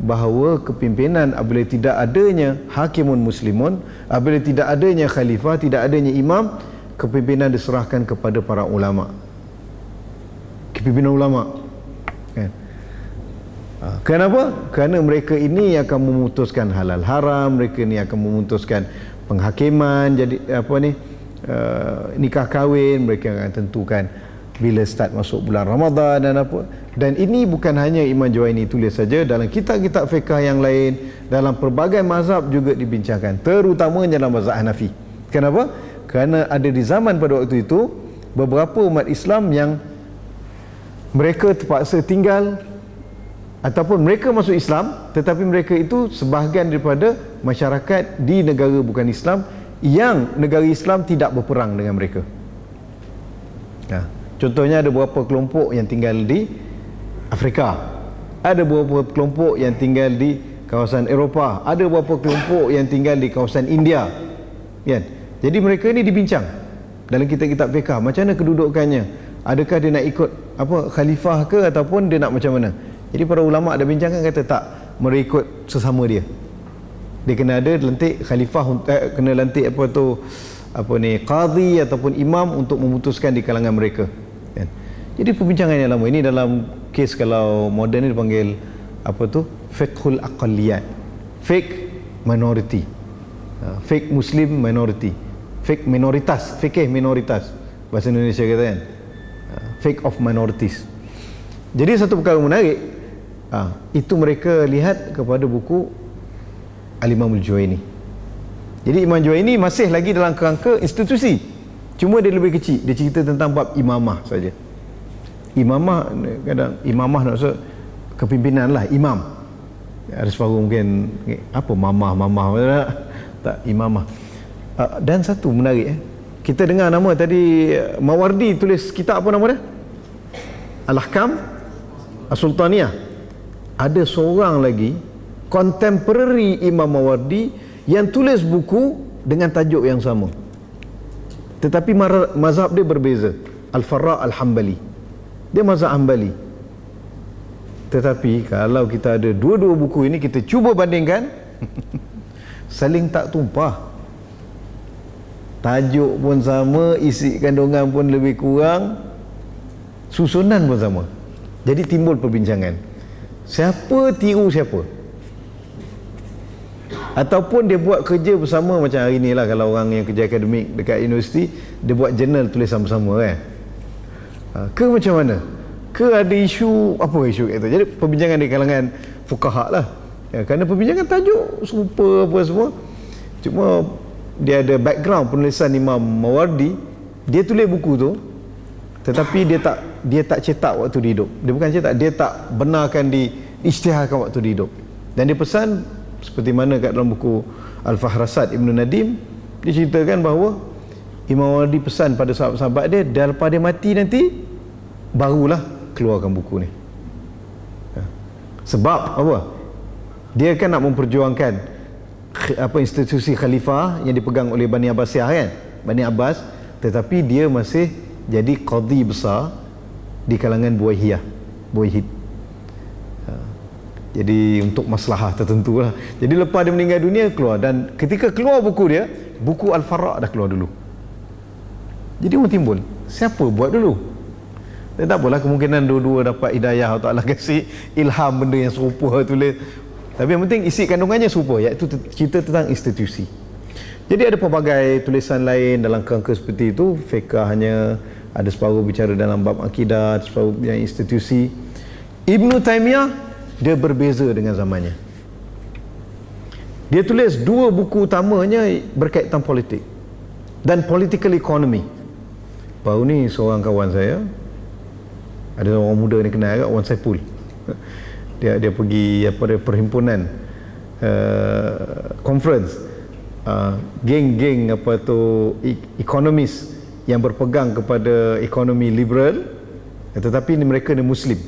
bahawa kepimpinan apabila tidak adanya hakimun muslimun, apabila tidak adanya khalifah, tidak adanya imam, kepimpinan diserahkan kepada para ulama. Pimpinan ulama kan? Kenapa? Kerana mereka ini akan memutuskan halal haram, mereka ini akan memutuskan penghakiman, jadi apa ni, nikah kahwin, mereka akan tentukan bila start masuk bulan Ramadan dan apa. Dan ini bukan hanya Imam Juwaini tulis saja, dalam kitab-kitab fiqh yang lain, dalam pelbagai mazhab juga dibincangkan, terutamanya dalam mazhab Hanafi. Kenapa? Kerana ada di zaman pada waktu itu beberapa umat Islam yang mereka terpaksa tinggal ataupun mereka masuk Islam, tetapi mereka itu sebahagian daripada masyarakat di negara bukan Islam yang negara Islam tidak berperang dengan mereka. Contohnya ada beberapa kelompok yang tinggal di Afrika, ada beberapa kelompok yang tinggal di kawasan Eropah, ada beberapa kelompok yang tinggal di kawasan India kan? Jadi mereka ini dibincang dalam kitab-kitab fiqh, macam mana kedudukannya, adakah dia nak ikut apa khalifah ke ataupun dia nak macam mana. Jadi para ulama ada bincangkan, kata tak, mereka ikut sesama dia kena ada lantik khalifah, kena lantik apa tu, apa ni, qadhi ataupun imam untuk memutuskan di kalangan mereka kan. Jadi perbincangan yang lama ini dalam kes, kalau moden ni dipanggil apa tu, fiqhul aqalliyat, fiqh minority, fiqh muslim minority, fiqh minoritas, fikih minoritas bahasa Indonesia kata kan, fiqh of minorities. Jadi satu perkara menarik, itu mereka lihat kepada buku Al-Imam Al-Juwaini. Jadi Imam Juwaini masih lagi dalam kerangka institusi, cuma dia lebih kecil, dia cerita tentang bab imamah saja. Imamah, kadang imamah nak maksud kepimpinan lah, imam. Ada separuh mungkin apa mamah tak, imamah. Dan satu menarik, kita dengar nama tadi, Mawardi tulis kitab apa nama dia? Al-Ahkam As-Sultaniyah. Ada seorang lagi contemporary Imam Mawardi yang tulis buku dengan tajuk yang sama, tetapi mazhab dia berbeza. Al-Farra Al-Hambali, dia mazhab Hambali. Tetapi kalau kita ada dua-dua buku ini, kita cuba bandingkan saling tak tumpah. Tajuk pun sama, isi kandungan pun lebih kurang, susunan pun sama. Jadi timbul perbincangan, siapa tiru siapa, ataupun dia buat kerja bersama. Macam hari ni lah, kalau orang yang kerja akademik dekat universiti, dia buat jurnal tulis sama-sama kan, ke macam mana, ke ada isu apa isu itu. Jadi perbincangan di kalangan fuqaha lah ya, kerana perbincangan tajuk serupa apa semua, cuma dia ada background penulisan Imam Mawardi. Dia tulis buku tu, tetapi dia tak cetak waktu dia hidup. Dia bukan cetak, dia tak benarkan diisytiharkan waktu dia hidup. Dan dia pesan seperti mana kat dalam buku Al-Fahrasat Ibn Nadim, dia ceritakan bahawa Imam Mawardi pesan pada sahabat-sahabat dia, dan lepas dia mati nanti barulah keluarkan buku ni. Sebab apa? Dia kan nak memperjuangkan apa institusi khalifah yang dipegang oleh Bani Abbasiyah kan, Bani Abbas, tetapi dia masih jadi qadhi besar di kalangan Buwaihiyah, Buwaihid. Jadi untuk maslahah tertentu lah. Jadi lepas dia meninggal dunia keluar, dan ketika keluar buku dia, buku Al-Faraq dah keluar dulu. Jadi orang timbul, siapa buat dulu? Dan tak apalah, kemungkinan dua-dua dapat hidayah atau Allah kasih ilham benda yang serupa tulis. Tapi yang penting isi kandungannya serupa, iaitu cerita tentang institusi. Jadi ada pelbagai tulisan lain dalam kerangka seperti itu. Fiqahnya ada separuh bicara dalam bab akidah, separuh yang institusi. Ibn Taymiyah dia berbeza dengan zamannya. Dia tulis dua buku utamanya berkaitan politik dan political economy. Baru ni seorang kawan saya, ada orang muda ni kenal kat, Wan Saipul. Dia pergi perhimpunan conference geng-geng ekonomis yang berpegang kepada ekonomi liberal, tetapi mereka ni Muslim.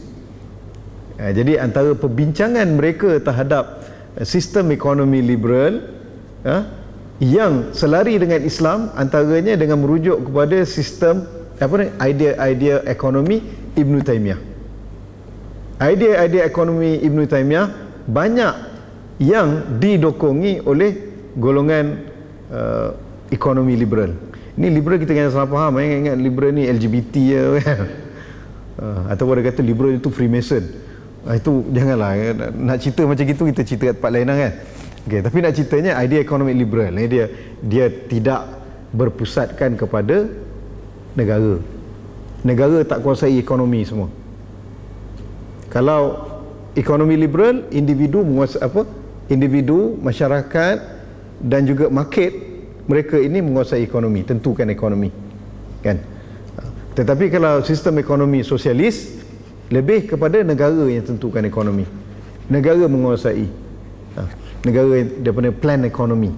Jadi antara perbincangan mereka terhadap sistem ekonomi liberal yang selari dengan Islam, antaranya dengan merujuk kepada sistem idea ekonomi Ibn Taymiyah. Idea ekonomi Ibn Taymiyah banyak yang didokongi oleh golongan ekonomi liberal. Ini liberal kita kena salah faham, ingat liberal ni LGBT je kan. Ataupun dia kata liberal itu Freemason. Itu janganlah, nak cerita macam itu kita cerita kat tempat lain lah kan. Okay, tapi nak ceritanya idea ekonomi liberal ni dia tidak berpusatkan kepada negara. Negara tak kuasai ekonomi semua. Kalau ekonomi liberal, individu menguasai individu, masyarakat dan juga market, mereka ini menguasai ekonomi, tentukan ekonomi kan. Tetapi kalau sistem ekonomi sosialis, lebih kepada negara yang tentukan ekonomi, negara menguasai, negara dia panggil plan ekonomi,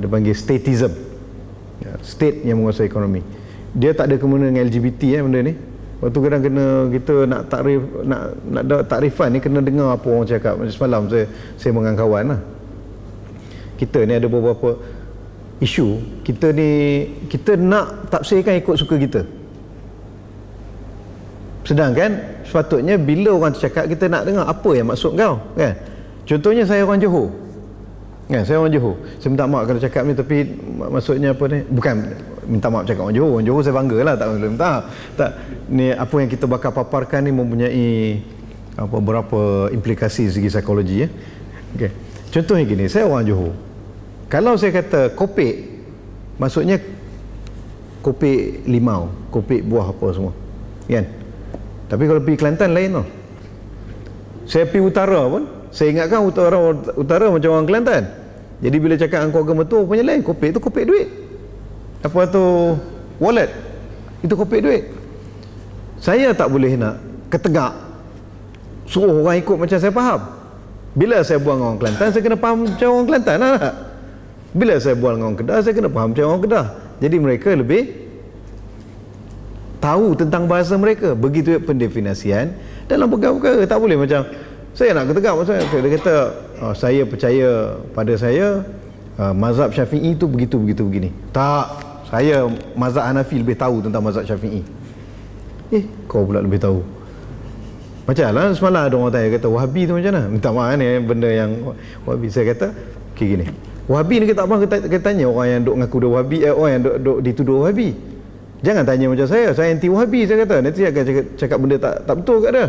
dia panggil statism, state yang menguasai ekonomi. Dia tak ada kena dengan LGBT benda ni. Waktu kadang kena kita nak takrifan ni kena dengar apa orang cakap. Macam semalam saya dengan kawan lah, kita ni ada beberapa isu, kita nak tafsirkan ikut suka kita. Sedangkan sepatutnya bila orang cakap, kita nak dengar apa yang maksud kau kan. Contohnya saya orang Johor kan, saya orang Johor. Saya minta maaf kalau cakap ni, tapi maksudnya apa ni, bukan minta maaf cakap orang Johor. Orang Johor saya bangga lah, tak boleh minta. Tak, ni apa yang kita bakal paparkan ni mempunyai beberapa implikasi segi psikologi ya. Okey. Contohnya gini, saya orang Johor. Kalau saya kata kopek, maksudnya kopek limau, kopek buah apa semua kan. Tapi kalau pergi Kelantan lain tau. Saya pergi utara pun, saya ingatkan utara macam orang Kelantan. Jadi bila cakap dengan keluarga mertua punya lain, kopek tu kopek duit. Apa tu wallet, itu kopek duit. Saya tak boleh nak ketegak suruh orang ikut macam saya faham. Bila saya buang dengan orang Kelantan, saya kena faham macam orang Kelantan lah. Bila saya buang dengan orang Kedah, saya kena faham macam orang Kedah. Jadi mereka lebih tahu tentang bahasa mereka. Begitu pendefinisian dalam perkara-perkara. Tak boleh macam saya nak ketegak maksudnya. Dia kata saya percaya pada saya mazhab Syafi'i itu begitu begini. Tak, saya mazhab Hanafi lebih tahu tentang mazhab Syafi'i. Kau pula lebih tahu. Macam lah semalam ada orang tanya, kata Wahabi tu macam mana? Minta maaf ni benda yang Wahabi. Saya kata gini, Wahabi ni kita tak apa, kita tanya orang yang duk ngaku dia Wahabi, orang yang duk dituduh Wahabi. Jangan tanya macam saya anti Wahabi. Saya kata nanti akan cakap benda tak betul kat dia.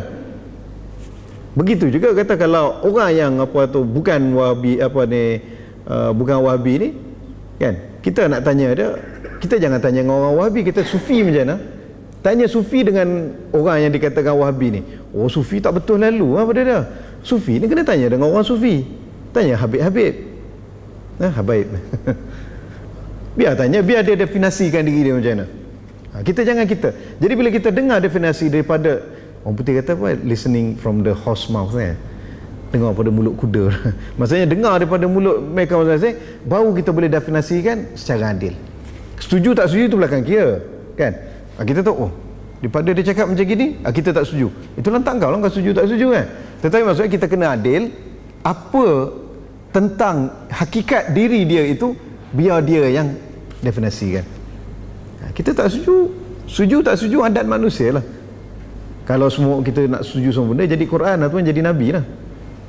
Begitu juga kata kalau orang yang bukan Wahabi, bukan Wahabi ni kan, kita nak tanya dia, kita jangan tanya dengan orang Wahabi, kita Sufi macam mana. Tanya Sufi dengan orang yang dikatakan Wahabi ni. Oh, Sufi tak betul lalu pada dia. Sufi ni kena tanya dengan orang Sufi. Tanya Habib. Habib. Biar tanya, biar dia definisikan diri dia macam mana. Kita jangan kita. Jadi bila kita dengar definisi daripada, orang putih kata apa, listening from the horse mouth kan. Dengar pada mulut kuda. Maksudnya dengar daripada mulut mereka masing-masing, baru kita boleh definisikan secara adil. Setuju tak setuju itu belakang kira kan. Kita tahu, daripada dia cakap macam gini, kita tak setuju. Itu lantak kau lah, kau setuju tak setuju kan. Tetapi maksudnya kita kena adil. Apa tentang hakikat diri dia itu, biar dia yang definisikan. Kita tak setuju tak setuju, adat manusia lah. Kalau semua kita nak setuju semua benda, jadi Quran ataupun jadi Nabi lah.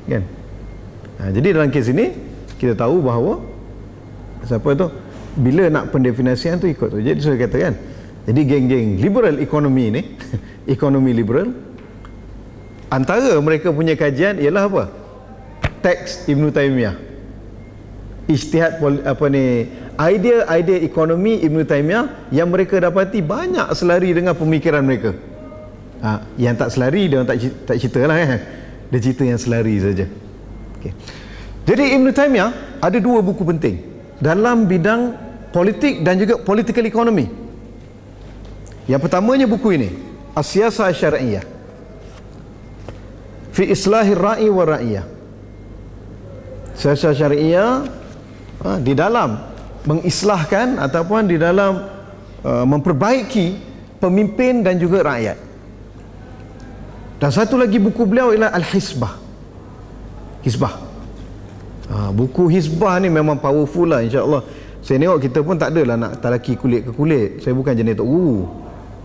kan. Jadi dalam kes ini kita tahu bahawa siapa tu bila nak pendefinisian tu ikut tu. Jadi saya katakan, jadi geng-geng liberal ekonomi ni ekonomi liberal, antara mereka punya kajian ialah apa? Teks Ibn Taymiyah, ijtihad idea ekonomi Ibn Taymiyah yang mereka dapati banyak selari dengan pemikiran mereka. Yang tak selari dia tak cerita lah kan, dia cerita yang selari saja. Okay. Jadi Ibn Taymiyah ada dua buku penting dalam bidang politik dan juga political economy. Yang pertamanya buku ini, As-Siyasah Syar'iyyah fi Islahir Ra'i wa Ra'iyah. Siyasah Syar'iyyah di dalam mengislahkan ataupun di dalam memperbaiki pemimpin dan juga rakyat. Dan satu lagi buku beliau ialah Al-Hisbah. Hisbah. Buku Hisbah ni memang powerful lah, insya-Allah. Saya tengok kita pun tak adalah nak talaki kulit ke kulit. Saya bukan jenis tok guru.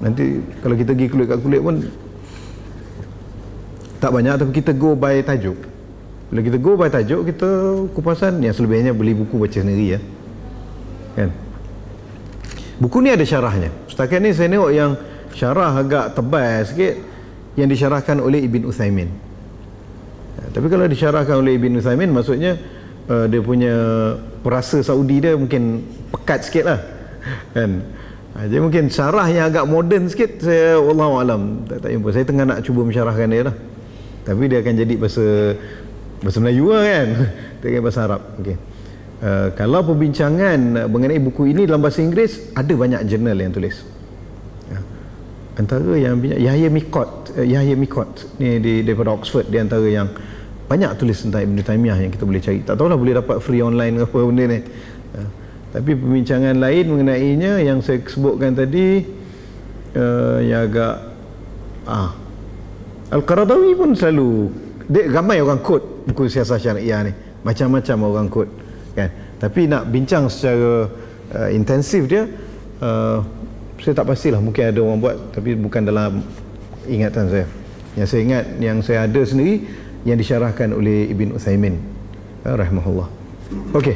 Nanti kalau kita pergi kulit kat kulit pun tak banyak, tapi kita go by tajuk. Bila kita go by tajuk, kita kupasan, yang selebihnya beli buku baca sendiri ya. Kan? Buku ni ada syarahnya. Setakat ni saya tengok yang syarah agak tebal sikit, yang disyarahkan oleh Ibn Uthaymin. Tapi kalau disyarahkan oleh Ibn Uthaymin, maksudnya dia punya perasa Saudi dia mungkin pekat sikit lah kan. Jadi mungkin syarah yang agak moden sikit, saya wallahualam tak jumpa. Saya tengah nak cuba mensyarahkan dia lah, tapi dia akan jadi bahasa Melayu lah kan. Dia akan bahasa Arab. Okay. Kalau perbincangan mengenai buku ini dalam bahasa Inggeris, ada banyak jurnal yang tulis. Antara yang Yahya Mikot ni daripada Oxford, di antara yang banyak tulis tentang Ibn Taymiyah yang kita boleh cari. Tak tahulah boleh dapat free online ke apa benda ni. Tapi perbincangan lain mengenainya yang saya sebutkan tadi, yang agak Al-Qaradawi pun selalu ramai orang quote buku Siyasah Syar'iyyah ni, macam-macam orang quote kan. Tapi nak bincang secara intensif dia, saya tak pastilah, mungkin ada orang buat tapi bukan dalam ingatan saya. Yang saya ingat, yang saya ada sendiri, yang disyarahkan oleh Ibn Uthaymin rahimahullah. Okey,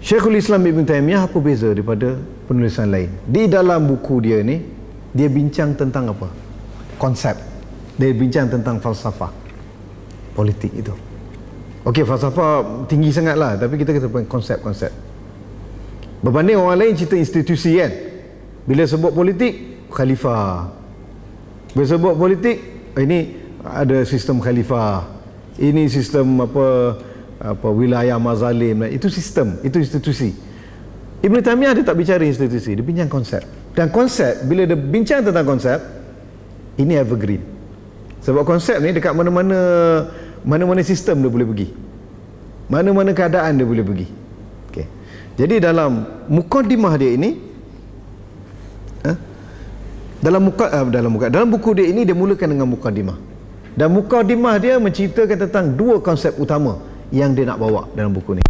Syekhul Islam Ibn Taymiyah apa beza daripada penulisan lain? Di dalam buku dia ni, dia bincang tentang apa? Konsep. Dia bincang tentang falsafah politik itu. Okey, falsafah tinggi sangat lah, tapi kita kata konsep-konsep. Berbanding orang lain cerita institusi kan, bila sebut politik, khalifah. Bila sebut politik, ini ada sistem khalifah, ini sistem apa wilayah mazalim, itu sistem, itu institusi. Ibn Taymiyah dia tak bicara institusi, dia bincang konsep. Dan konsep, bila dia bincang tentang konsep, ini evergreen. Sebab konsep ni dekat mana-mana sistem dia boleh pergi, mana-mana keadaan dia boleh pergi. Okay. Jadi dalam mukaddimah dia ini, dalam buku dia ini, dia mulakan dengan mukaddimah. Dan mukaddimah dia menceritakan tentang dua konsep utama yang dia nak bawa dalam buku ni.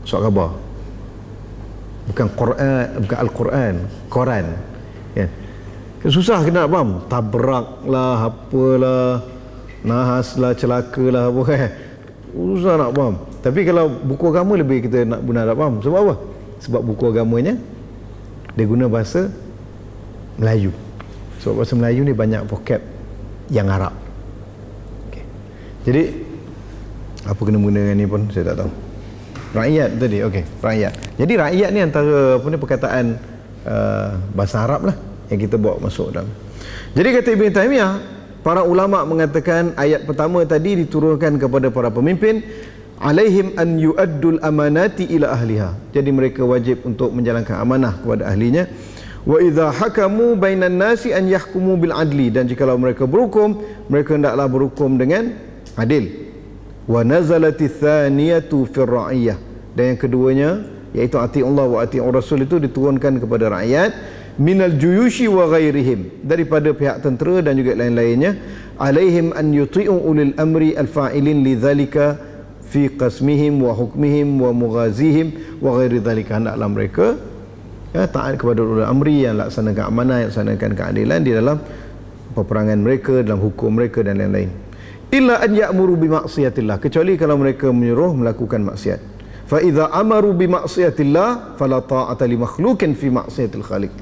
surat khabar. Bukan Quran, bukan Al-Quran, Quran. Kan? Susah kita nak faham. Tabrak lah, apalah, nahas lah, celaka lah, apa kan. Susah nak faham. Tapi kalau buku agama lebih kita nak guna nak faham. Sebab apa? Sebab buku agamanya dia guna bahasa Melayu. Sebab bahasa Melayu ni banyak vocab yang Arab. Okay. Jadi apa kena guna dengan ni pun saya tak tahu. Rakyat tadi, okey, rakyat. Jadi rakyat ni antara apa ni perkataan bahasa Arab lah yang kita bawa masuk dalam. Jadi kata Ibn Taymiyah, para ulama mengatakan ayat pertama tadi diturunkan kepada para pemimpin, alaihim an yu'addul amanati ila ahliha. Jadi mereka wajib untuk menjalankan amanah kepada ahlinya. Wa idza hakamu bainan nasi an yahkumu bil adli, dan jikalau mereka berhukum, mereka hendaklah berhukum dengan adil. Wa nazalati tsaniyatu fir ra'iyah, dan yang keduanya iaitu ati'ullah wa ati'ur rasul itu diturunkan kepada rakyat, minal juyushi wa ghairihim, daripada pihak tentera dan juga lain-lainnya, alaihim an yuti'u ulil amri al-fa'ilin lidzalika fi qasmihim wa hukmihim wa mughazihim wa ghairi dzalika. Hendaklah mereka taat kepada ulul amri yang laksanakan amanah, yang laksanakan keadilan di dalam peperangan mereka, dalam hukum mereka dan lain-lain. Illa an ya'muru bi maksiatillah, kecuali kalau mereka menyuruh melakukan maksiat. Fa idza amaru bi maksiatillah fala ta'ata li makhluqin fi maksiatil khaliq.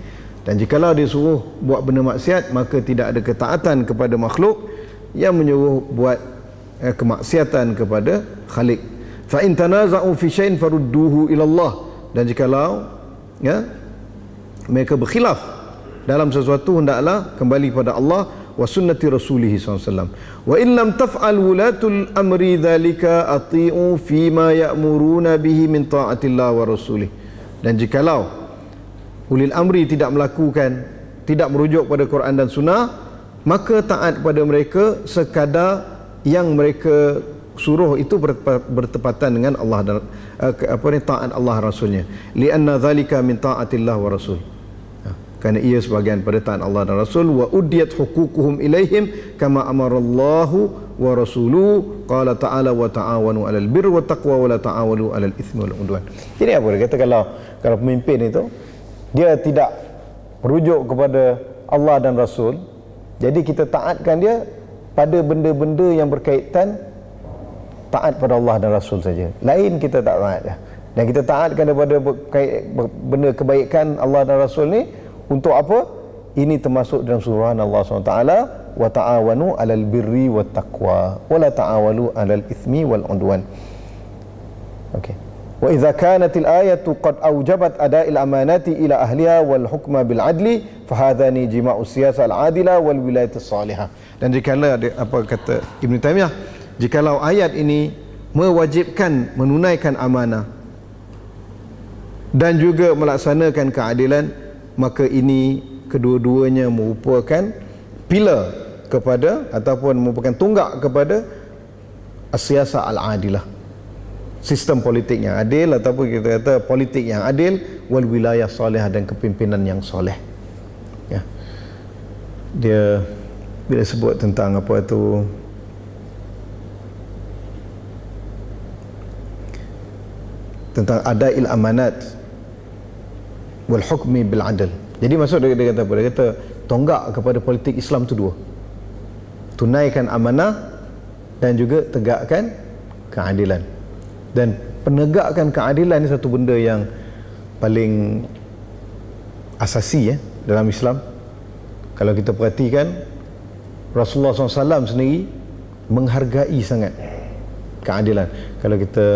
Dan jikalau dia suruh buat benda maksiat, maka tidak ada ketaatan kepada makhluk yang menyuruh buat kemaksiatan kepada Khaliq. Fa in tanaza'u fi syai'in farudduhu ila Allah, dan jikalau mereka berkhilaf dalam sesuatu, hendaklah kembali kepada Allah wa sunnati rasulih SAW. Wa in lam taf'al wulatul amri dhalika ati'u fima ya'muruna bihi min ta'atillah wa rasulih. Dan jikalau ulil amri tidak melakukan, tidak merujuk pada Quran dan Sunnah, maka taat kepada mereka sekadar yang mereka suruh itu bertepatan dengan Allah dan taat Allah Rasulnya. Lianna dhalika min ta'atillah wa rasul, kerana ia sebahagian pada taat Allah dan Rasul. Wa udiyat huququhum ilaihim kama amarallahu wa rasuluhu, qala ta'ala wa ta'awanu 'alal birri wat taqwa wa la ta'awanu 'alal itsmi wal 'udwan. Jadi apa dia kata, kalau pemimpin itu dia tidak merujuk kepada Allah dan Rasul, jadi kita taatkan dia pada benda-benda yang berkaitan taat pada Allah dan Rasul saja. Lain kita tak taat dah. Dan kita taatkan daripada benda kebaikan Allah dan Rasul ni untuk apa? Ini termasuk dalam surah Allah SWT, wa ta'awanu 'alal birri wat taqwa wa la ta'awanu 'alal itsmi wal 'udwan. Okey. Wa idza kanatil ayatu qad awjabat ada'il amanati ila ahliha wal hukma bil adli fa hadzani jima'us siyasah al adila wal wilayatus salihah. Dan jikalau apa kata Ibn Taymiyah, jikalau ayat ini mewajibkan menunaikan amanah dan juga melaksanakan keadilan, maka ini kedua-duanya merupakan pilar kepada ataupun merupakan tunggak kepada as-siyasah al-adilah, sistem politik yang adil, ataupun kita kata politik yang adil, wal wilayah salihah, dan kepimpinan yang soleh. Ya. Dia bila sebut tentang apa itu tentang adail amanat wal hukmi bil adl. Jadi maksud dia kata apa? Dia kata tonggak kepada politik Islam tu dua. Tunaikan amanah dan juga tegakkan keadilan. Dan penegakan keadilan ni satu benda yang paling asasi dalam Islam. Kalau kita perhatikan, Rasulullah SAW sendiri menghargai sangat keadilan. Kalau kita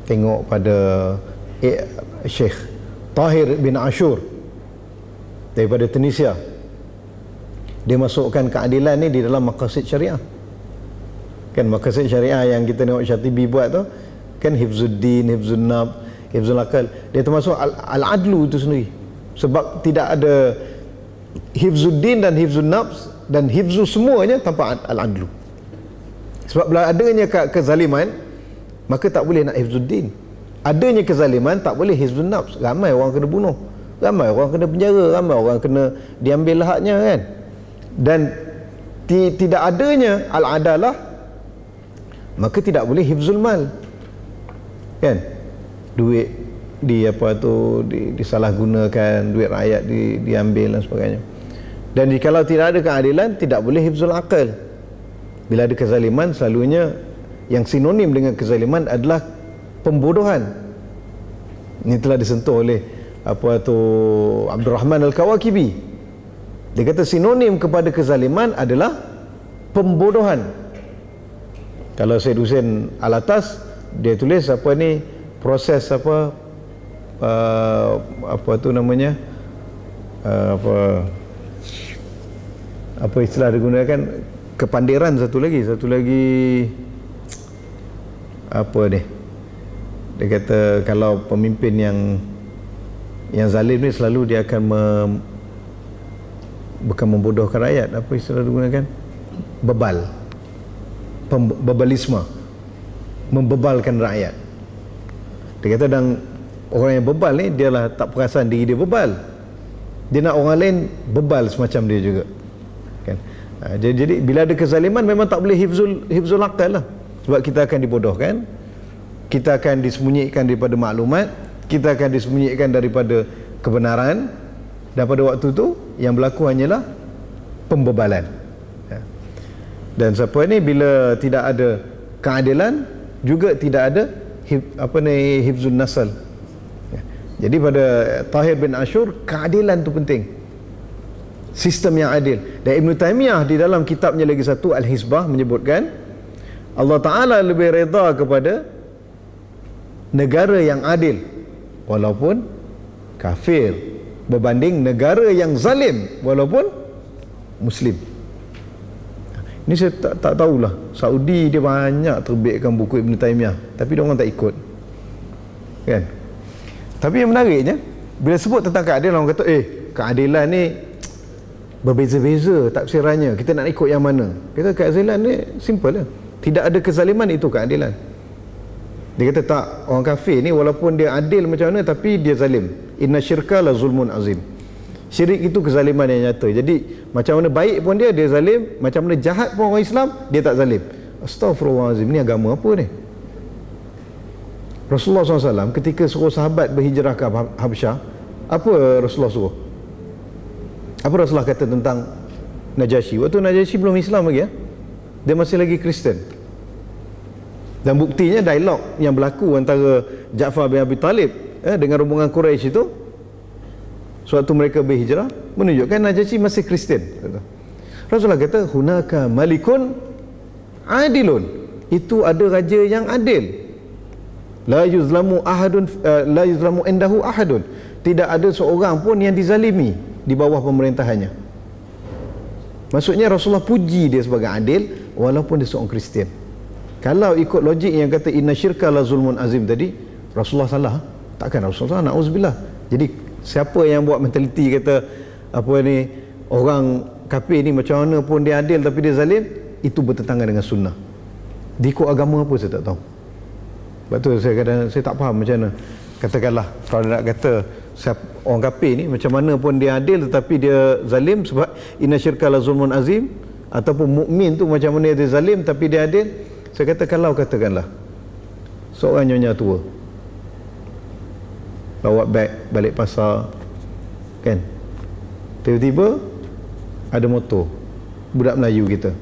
tengok pada Syekh Tahir bin Ashur daripada Tunisia, dia masukkan keadilan ni di dalam maqasid syariah. Kan maqasid syariah yang kita tengok Syatibi buat tu kan, hifzuddin, hifzun nab, hifzul akal, dia termasuk al-adlu itu sendiri. Sebab tidak ada hifzuddin dan hifzun nafs dan hifzu semuanya tanpa al-adlu. Sebab bila adanya kezaliman, maka tak boleh nak hifzuddin. Adanya kezaliman, tak boleh hifzun nafs. Ramai orang kena bunuh, ramai orang kena penjara, ramai orang kena diambil haknya kan. Dan tidak adanya al-adalah, maka tidak boleh hifzul mal. kan, duit disalahgunakan, duit rakyat diambil dan sebagainya. Dan kalau tidak ada keadilan, tidak boleh hifzul aqal. Bila ada kezaliman, selalunya yang sinonim dengan kezaliman adalah pembodohan. Ini telah disentuh oleh Abdul Rahman Al-Kawakibi. Dia kata sinonim kepada kezaliman adalah pembodohan. Kalau Syed Hussein Alatas, dia tulis proses apa istilah digunakan, kepandiran, satu lagi dia kata kalau pemimpin yang zalim ni selalu dia akan bukan membodohkan rakyat, apa istilah digunakan, bebalisme, membebalkan rakyat. Dia kata, dan orang yang bebal ni, dialah tak perasan diri dia bebal, dia nak orang lain bebal semacam dia juga, kan? Jadi bila ada kezaliman, memang tak boleh hifzul aqal lah, sebab kita akan dibodohkan, kita akan disembunyikan daripada maklumat, kita akan disembunyikan daripada kebenaran, dan pada waktu tu yang berlaku hanyalah pembebalan. Dan siapa ni, bila tidak ada keadilan, juga tidak ada hifzun nasal. Jadi pada Tahir bin Ashur, keadilan tu penting, sistem yang adil. Dan Ibn Taymiyah di dalam kitabnya lagi satu, Al-Hizbah, menyebutkan Allah Ta'ala lebih reda kepada negara yang adil walaupun kafir, berbanding negara yang zalim walaupun muslim. Ini saya tak tahulah. Saudi dia banyak terbitkan buku Ibn Taymiyah, tapi dia orang tak ikut, kan? Tapi yang menariknya, bila sebut tentang keadilan, orang kata keadilan ni berbeza-beza tafsirannya, kita nak ikut yang mana? Kita keadilan ni simple lah, tidak ada kezaliman, itu keadilan. Dia kata tak, orang kafir ni walaupun dia adil macam mana, tapi dia zalim. Inna syirka la zulmun azim. Syirik itu kezaliman yang nyata. Jadi macam mana baik pun dia zalim, macam mana jahat pun orang Islam, dia tak zalim. Astaghfirullahalazim, ni agama apa ni? Rasulullah SAW ketika suruh sahabat berhijrah ke Habsyah, apa Rasulullah suruh? Apa Rasulullah kata tentang Najasyi? Waktu Najasyi belum Islam lagi, dia masih lagi Kristen. Dan buktinya dialog yang berlaku antara Ja'far bin Abi Talib dengan rombongan Quraisy itu, suatu mereka berhijrah, menunjukkan Najasyi masih Kristen. Rasulullah kata, hunaka malikun adilun, itu ada raja yang adil. La yuzlamu ahadun, la yuzlamu indahu ahadun, tidak ada seorang pun yang dizalimi di bawah pemerintahannya. Maksudnya Rasulullah puji dia sebagai adil walaupun dia seorang Kristian. Kalau ikut logik yang kata inna syirka la zulmun azim tadi, Rasulullah salah. Takkan Rasulullah salah, na'udzubillah. Jadi siapa yang buat mentaliti kata orang kafir ni macam mana pun dia adil tapi dia zalim, itu bertentangan dengan sunnah. Diikut agama apa saya tak tahu. Sebab tu saya tak faham macam mana. Katakanlah kalau nak kata orang kafir ni macam mana pun dia adil tetapi dia zalim sebab inna syirka la zulmun azim, ataupun mukmin tu macam mana dia zalim tapi dia adil. Saya kata, kalau katakanlah seorang nyonya tua bawa beg balik pasar, kan, tiba-tiba ada motor budak Melayu kita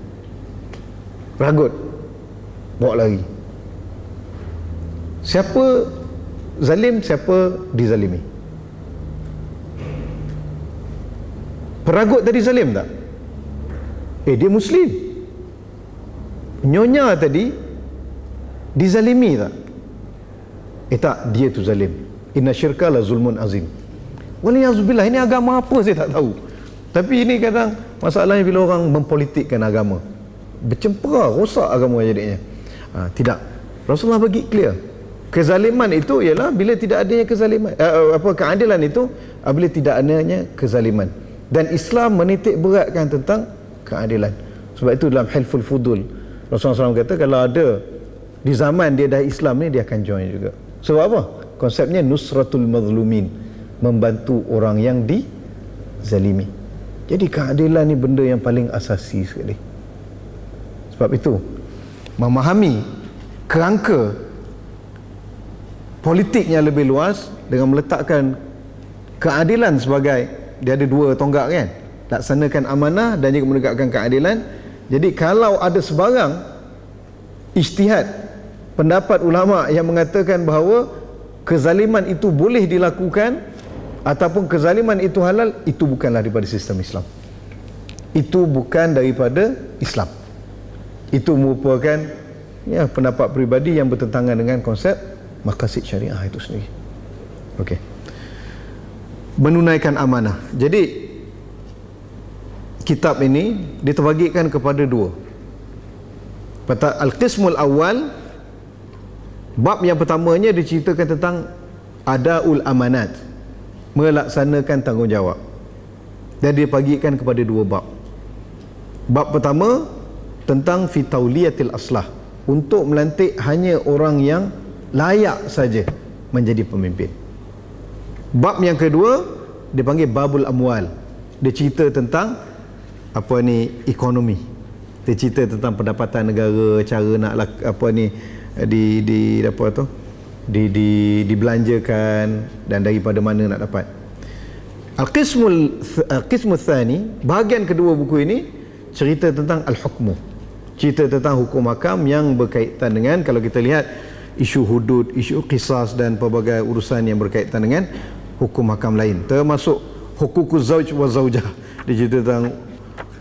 ragut bawa lagi, siapa zalim, siapa dizalimi? Peragut tadi zalim tak? Dia Muslim. Nyonya tadi dizalimi tak? Tak, dia tu zalim. Inna syirka la zulmun azim. Waliyazubillah, ini agama apa saya tak tahu. Tapi ini kadang masalahnya bila orang mempolitikkan agama, bercempera, rosak agama jadinya. Tidak. Rasulullah bagi clear. Kezaliman itu ialah bila tidak adanya kezaliman. Keadilan itu bila tidak adanya kezaliman. Dan Islam menitik beratkan tentang keadilan. Sebab itu dalam Hilful Fudul, Rasulullah SAW kata kalau ada di zaman dia dah Islam ni, dia akan join juga. Sebab apa? Konsepnya nusratul mazlumin, membantu orang yang dizalimi. Jadi keadilan ni benda yang paling asasi sekali. Sebab itu memahami kerangka politiknya lebih luas dengan meletakkan keadilan sebagai, dia ada dua tonggak kan, laksanakan amanah dan juga menegakkan keadilan. Jadi kalau ada sebarang ijtihad pendapat ulama yang mengatakan bahawa kezaliman itu boleh dilakukan ataupun kezaliman itu halal, itu bukanlah daripada sistem Islam, itu bukan daripada Islam, itu merupakan ya pendapat peribadi yang bertentangan dengan konsep maqasid syariah itu sendiri. Okey, menunaikan amanah. Jadi kitab ini diterbagikan kepada dua. Al-Qismul Awal, bab yang pertamanya diceritakan tentang adaul amanat, melaksanakan tanggungjawab, dan dibagikan kepada dua bab. Bab pertama tentang fitauliyatil aslah, untuk melantik hanya orang yang layak saja menjadi pemimpin. Bab yang kedua dipanggil babul amwal, dia cerita tentang apa ni, ekonomi, dia cerita tentang pendapatan negara, cara nak apa ni apa tu dibelanjakan dan daripada mana nak dapat. Al-Qismul Thani, bahagian kedua buku ini cerita tentang al-hukmu, cerita tentang hukum hakam yang berkaitan dengan, kalau kita lihat, isu hudud, isu qisas dan pelbagai urusan yang berkaitan dengan hukum hakam lain, termasuk hukukuz zauj wa zaujah, dia cerita tentang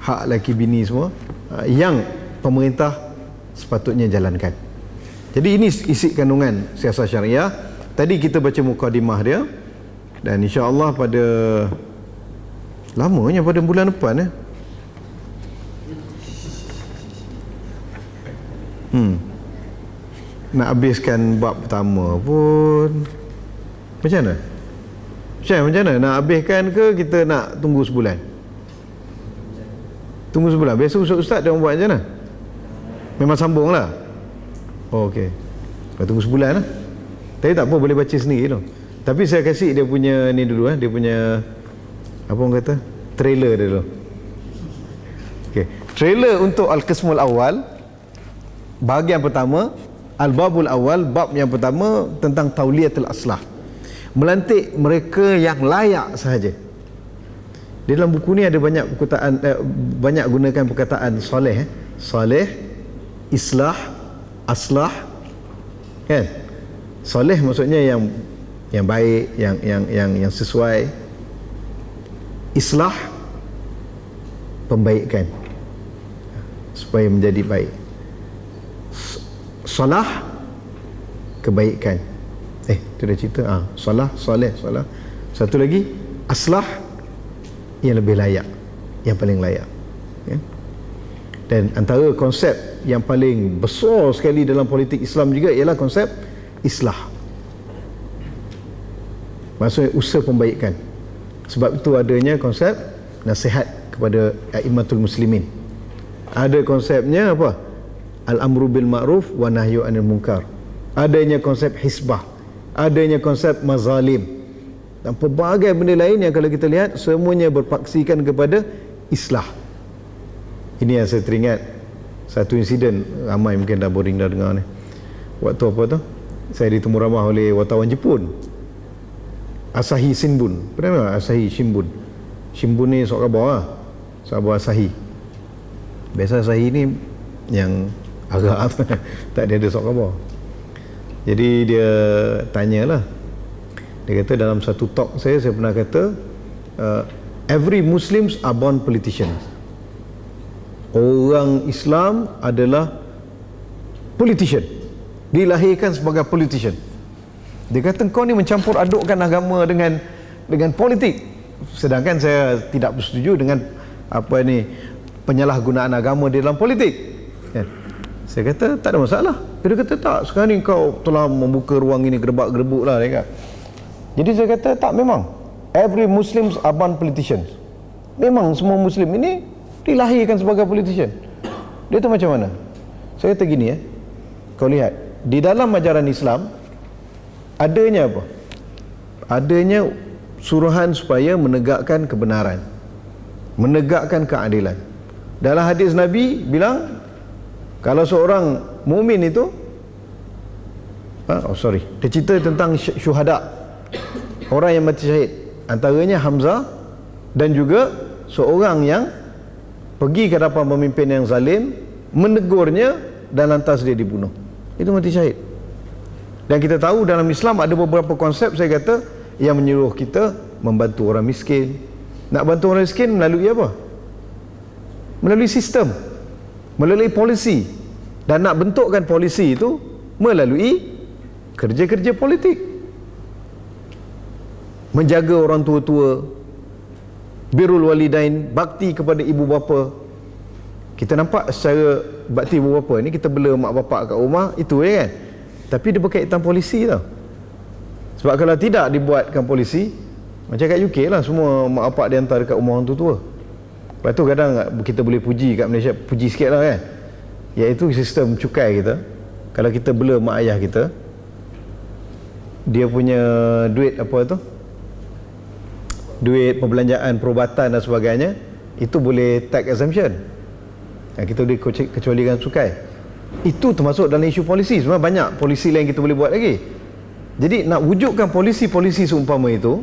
hak laki bini semua yang pemerintah sepatutnya jalankan. Jadi ini isi kandungan siasat syariah. Tadi kita baca mukadimah dia, dan insya-Allah pada lamanya pada bulan depan nak habiskan bab pertama pun macam mana? Macam mana? Nak habiskan ke kita nak tunggu sebulan? Tunggu sebulan. Biasa ustaz dia buat macam mana? Memang sambung lah. Oh, okey. Tunggu sebulan lah. Tapi tak apa, boleh baca sendiri tu. Tapi saya kasih dia punya ni dulu dia punya apa orang kata? Trailer dia dulu. Okey. Trailer untuk Al-Qismul Awal, bahagian pertama, Al-Babul Awal, bab yang pertama tentang tauliyatul aslah, melantik mereka yang layak sahaja. Di dalam buku ni ada banyak perkataan, banyak gunakan perkataan soleh, soleh, islah, aslah, kan? Soleh maksudnya yang baik, yang sesuai. Islah, pembaikan supaya menjadi baik. Salah, kebaikan. Itu dah cerita. Salah, soleh, salah. Satu lagi, aslah, yang lebih layak, yang paling layak. Dan antara konsep yang paling besar sekali dalam politik Islam juga ialah konsep islah, maksudnya usaha pembaikan. Sebab itu adanya konsep nasihat kepada a'immatul muslimin. Ada konsepnya apa? Al-amru bil ma'ruf wa nahyu anil munkar. Adanya konsep hisbah, adanya konsep mazalim, dan pelbagai benda lain yang kalau kita lihat semuanya berpaksikan kepada islah. Ini yang saya teringat satu insiden, ramai mungkin dah boring dah dengar ni. Waktu apa tu, saya ditemu ramah oleh wartawan Jepun, Asahi Shimbun. Pernah tak Asahi Shimbun? Shimbun ni sok khabar lah, sok khabar Asahi. Biasa Asahi ni yang agak tak ada sok khabar. Jadi dia tanyalah, dia kata dalam satu talk saya pernah kata, every Muslims are born politicians. Orang Islam adalah politician, dilahirkan sebagai politician. Dia kata kau ni mencampur adukkan agama dengan politik. Sedangkan saya tidak bersetuju dengan apa ni, penyalahgunaan agama di dalam politik. Saya kata tak ada masalah. Dia kata tak, sekarang ni kau telah membuka ruang ini gerebak-gerebuk lah, dia kata. Jadi saya kata tak, memang every Muslims are born politicians. Memang semua Muslim ini dilahirkan sebagai politician. Dia tu macam mana? Saya kata gini kau lihat di dalam ajaran Islam adanya apa? Adanya suruhan supaya menegakkan kebenaran, menegakkan keadilan. Dalam hadis Nabi bilang, kalau seorang mukmin itu Dia cerita tentang syuhada, orang yang mati syahid, antaranya Hamzah dan juga seorang yang pergi ke hadapan pemimpin yang zalim, menegurnya dan lantas dia dibunuh. Itu mati syahid. Dan kita tahu dalam Islam ada beberapa konsep, saya kata, yang menyuruh kita membantu orang miskin. Nak bantu orang miskin melalui apa? Melalui sistem, melalui polisi. Dan nak bentukkan polisi itu melalui kerja-kerja politik. Menjaga orang tua-tua, birrul walidain, bakti kepada ibu bapa. Kita nampak secara bakti ibu bapa ni, kita bela mak bapak kat rumah, itu kan. Tapi dia berkaitan polisi tau. Sebab kalau tidak dibuatkan polisi, macam kat UK lah, semua mak bapak dihantar dekat rumah orang tua-tua. Lepas tu kadang kita boleh puji kat Malaysia, puji sikit lah kan, iaitu sistem cukai kita. Kalau kita bela mak ayah kita, dia punya duit apa tu, duit perbelanjaan, perubatan dan sebagainya, itu boleh tax exemption. Kita boleh kecualikan cukai. Itu termasuk dalam isu polisi. Sebenarnya banyak polisi lain kita boleh buat lagi. Jadi nak wujudkan polisi-polisi seumpama itu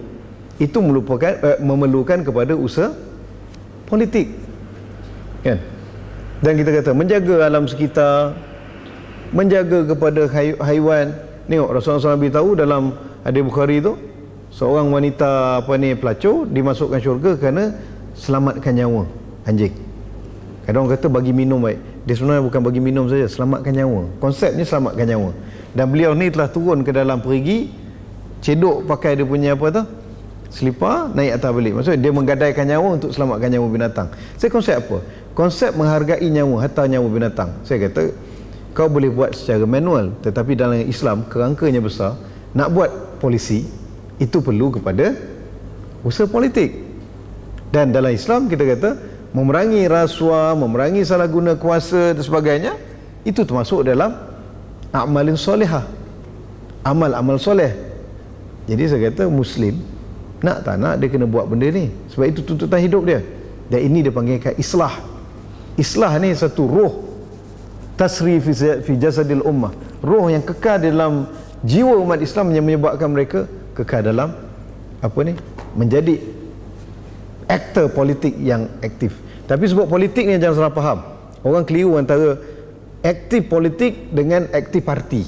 memerlukan kepada usaha politik, kan? Dan kita kata menjaga alam sekitar, menjaga kepada haiwan. Tengok Rasulullah SAW tahu dalam hadis Bukhari itu, seorang wanita pelacur dimasukkan syurga kerana selamatkan nyawa anjing. Kadang orang kata bagi minum baik, dia sebenarnya bukan bagi minum saja, selamatkan nyawa. Konsepnya selamatkan nyawa. Dan beliau ni telah turun ke dalam perigi, cedok pakai dia punya selipar, naik atas balik. Maksudnya dia menggadaikan nyawa untuk selamatkan nyawa binatang. Saya konsep apa? Konsep menghargai nyawa, hatta nyawa binatang. Saya kata kau boleh buat secara manual, tetapi dalam Islam kerangkanya besar. Nak buat polisi itu perlu kepada usaha politik. Dan dalam Islam kita kata memerangi rasuah, memerangi salah guna kuasa dan sebagainya, itu termasuk dalam amalin solehah, amal-amal soleh. Jadi saya kata Muslim nak tak nak dia kena buat benda ni, sebab itu tuntutan hidup dia. Dan ini dia panggilkan islah. Islah ni satu roh tasri fi jasadil ummah, roh yang kekal dalam jiwa umat Islam, yang menyebabkan mereka kekal dalam menjadi aktor politik yang aktif. Tapi sebab politik ni jangan salah faham. Orang keliru antara aktif politik dengan aktif parti.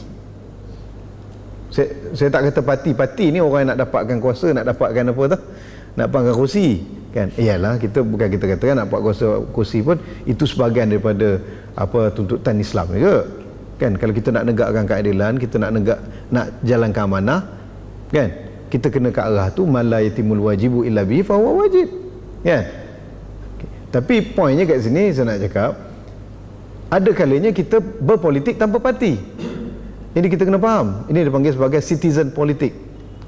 Saya tak kata parti ni orang yang nak dapatkan kuasa, nak dapatkan nak dapatkan kursi, kan? Iyalah, kita bukan kita katakan nak dapat kursi pun itu sebahagian daripada tuntutan Islam juga, kan? Kalau kita nak negakkan keadilan, kita nak jalankan amanah, kan? Kita kena ke arah tu, mala yatimul wajibu illa bihi fa huwa wajib, kan? Tapi poinnya kat sini saya nak cakap, ada kalanya kita berpolitik tanpa parti. Ini kita kena faham. Ini dipanggil sebagai citizen politik,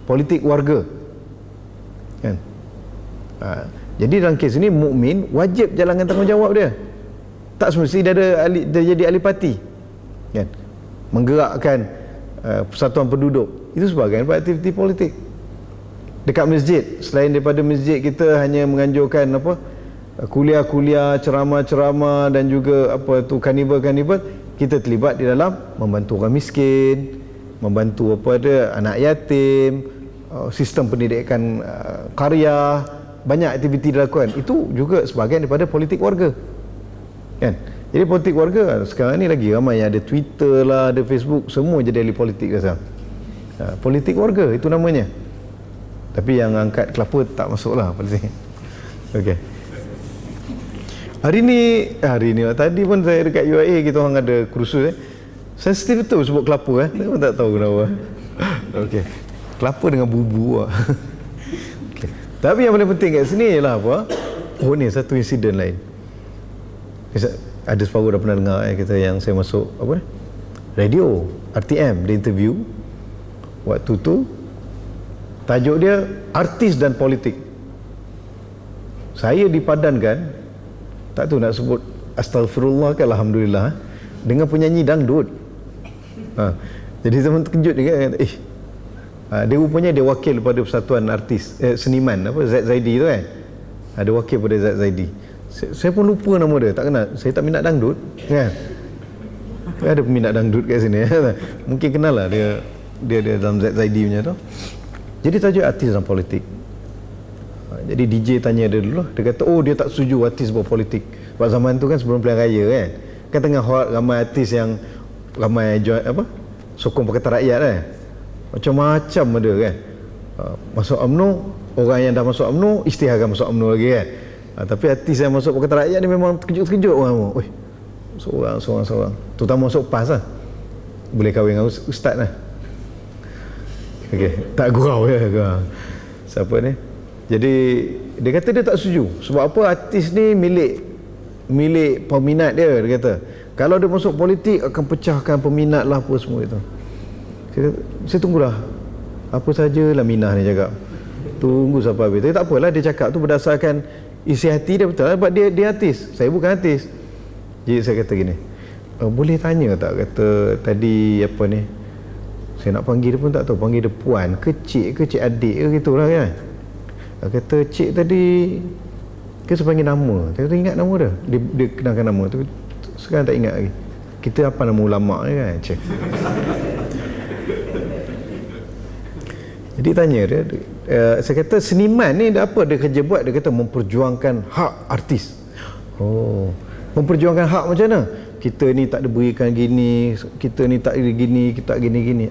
politik warga, kan? Jadi dalam kes ini mukmin wajib jalankan tanggungjawab dia. Tak semestinya dia jadi ahli parti, kan? Menggerakkan persatuan penduduk, itu sebahagian aktiviti politik. Dekat masjid, selain daripada masjid kita hanya menganjurkan kuliah-kuliah, ceramah-ceramah dan juga karnival-karnival, kita terlibat di dalam membantu orang miskin, membantu anak yatim, sistem pendidikan karya, banyak aktiviti dilakukan. Itu juga sebahagian daripada politik warga, kan? Jadi politik warga sekarang ni lagi ramai yang ada Twitter lah, ada Facebook, semua jadi ahli politik sekarang. Politik warga itu namanya. Tapi yang angkat kelapa tak masuk lah politik. Okey. Hari ni tadi pun saya dekat UIA, kita orang ada kursus sensitif betul sebut kelapa saya pun tak tahu kenapa. Okey. Kelapa dengan bubu okay. Tapi yang paling penting kat sini ialah ni satu insiden lain. Ada separuh dah pernah dengar kita yang saya masuk radio RTM, dia interview waktu tu, tajuk dia artis dan politik. Saya dipadankan, tak tahu nak sebut astagfirullah ke alhamdulillah, dengan penyanyi dangdut. Jadi saya terkejut juga, dia rupanya dia wakil pada persatuan artis seniman ZZaidi tu, kan? Ada wakil pada ZZaidi. Saya pun lupa nama dia, tak kenal. Saya tak minat dangdut, kan? Ada peminat dangdut kat sini. Mungkin kenal lah dia dalam ZID punya tu. Jadi tajuk artis dalam politik. Jadi DJ tanya dia dulu, dia kata dia tak setuju artis berpolitik. Sebab zaman tu kan sebelum pilihan raya kan tengah hot ramai artis yang ramai sokong Pakatan Rakyat kan. Macam-macam ada kan. Masuk UMNO, orang yang dah masuk UMNO isytiharkan masuk UMNO lagi kan. Tapi artis yang masuk Pakatan Rakyat ni memang terkejut-terkejut orang tu. Seorang. Terutama masuk PAS lah. Boleh kahwin dengan ustaz lah. Okey, tak gurau ya. Siapa ni? Jadi dia kata dia tak setuju. Sebab apa? Artis ni milik peminat dia kata. Kalau dia masuk politik akan pecahkan peminat lah apa semua itu. Saya tunggulah. Apa sajalah Minah ni cakap. Tunggu sampai habis. Tapi tak apalah, dia cakap tu berdasarkan isi hati dia, betul lah. Sebab dia artis. Saya bukan artis. Jadi saya kata gini, boleh tanya tak, kata tadi apa ni, saya nak panggil dia pun tak tahu, panggil dia puan ke cik adik ke gitu lah kan. Kata cik tadi ke saya panggil nama. Saya kata ingat nama dia kenalkan nama tu, sekarang tak ingat lagi. Kita apa nama ulama' ni kan, cik. Jadi tanya dia, saya kata seniman ni apa dia kerja buat? Dia kata memperjuangkan hak artis. Memperjuangkan hak macam mana? Kita ni tak diberikan gini, kita ni tak gini, kita gini.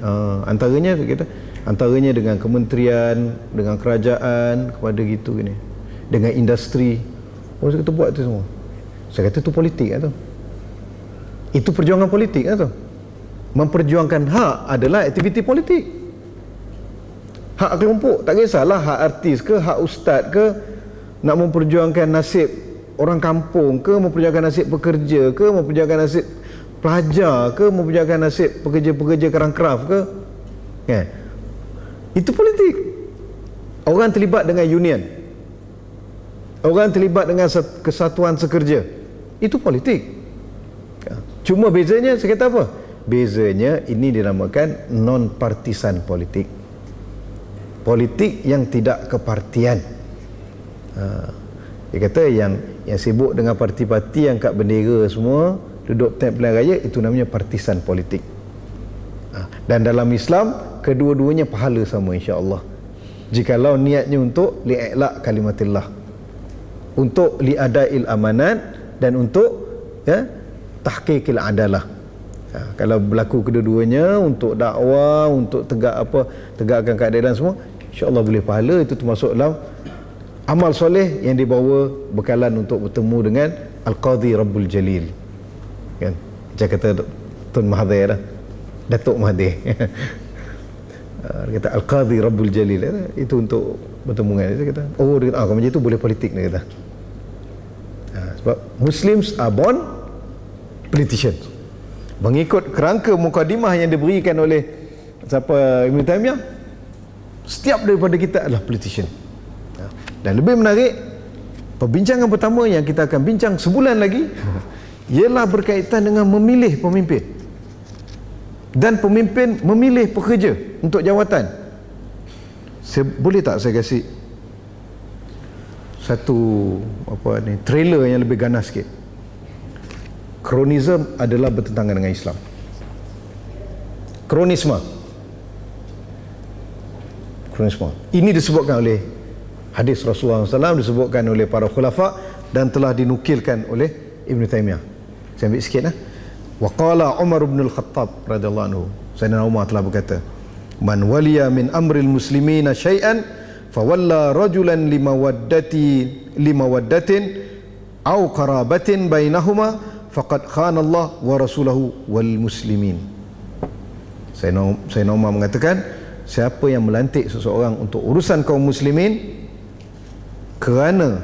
Antaranya dengan kementerian, dengan kerajaan, kepada gitu gini, dengan industri. Saya kata buat tu semua. Saya kata tu politik tu. Itu perjuangan politik tu. Memperjuangkan hak adalah aktiviti politik. Hak kelompok, tak kisahlah hak artis ke, hak ustaz ke, nak memperjuangkan nasib orang kampung ke, memperjuangkan nasib pekerja ke, memperjuangkan nasib pelajar ke, memperjuangkan nasib pekerja-pekerja kerang-kraft ke, kan? Itu politik. Orang terlibat dengan union, orang terlibat dengan kesatuan sekerja, itu politik. Cuma bezanya, saya kata apa? Bezanya ini dinamakan non-partisan politik. Politik yang tidak kepartian. Dia kata yang sibuk dengan parti-parti yang kat bendera semua, duduk tent pilihan raya, itu namanya partisan politik. Dan dalam Islam, kedua-duanya pahala sama insya-Allah. Jikalau niatnya untuk li'ilaq kalimatillah, untuk li'adail amanat, dan untuk tahqiqil adalah. Kalau berlaku kedua-duanya untuk dakwah, untuk tegakkan keadilan semua, insya-Allah boleh pahala. Itu termasuk dalam amal soleh yang dibawa bekalan untuk bertemu dengan Al-Qadhi Rabbul Jalil, kan? Macam kata Tun Mahathir lah, Datuk Mahathir. Dia kata Al-Qadhi Rabbul Jalil, itu untuk bertemu dengan dia. Kata, dia kata, kalau macam itu boleh politik, dia kata. Sebab Muslims are born politicians. Mengikut kerangka mukadimah yang diberikan oleh siapa, Ibn Taymiyah, setiap daripada kita adalah politician. Dan lebih menarik, perbincangan pertama yang kita akan bincang sebulan lagi ialah berkaitan dengan memilih pemimpin, dan pemimpin memilih pekerja untuk jawatan. Boleh tak saya kasih satu trailer yang lebih ganas sikit? Kronisme adalah bertentangan dengan Islam. Kronisme ini disebutkan oleh hadis Rasulullah SAW, disebutkan oleh para khulafa, dan telah dinukilkan oleh Ibn Taymiyah. Saya ambil sikit lah. Wa qala Umar bin Al-Khattab radhiyallahu anhu, Sayyidina Umar telah berkata, man waliya min amril muslimina syai'an fawalla rajulan limawaddatin aw qarabatin bainahuma faqad khana Allah wa rasulahu wal muslimin. Sayyidina Umar mengatakan, siapa yang melantik seseorang untuk urusan kaum muslimin kerana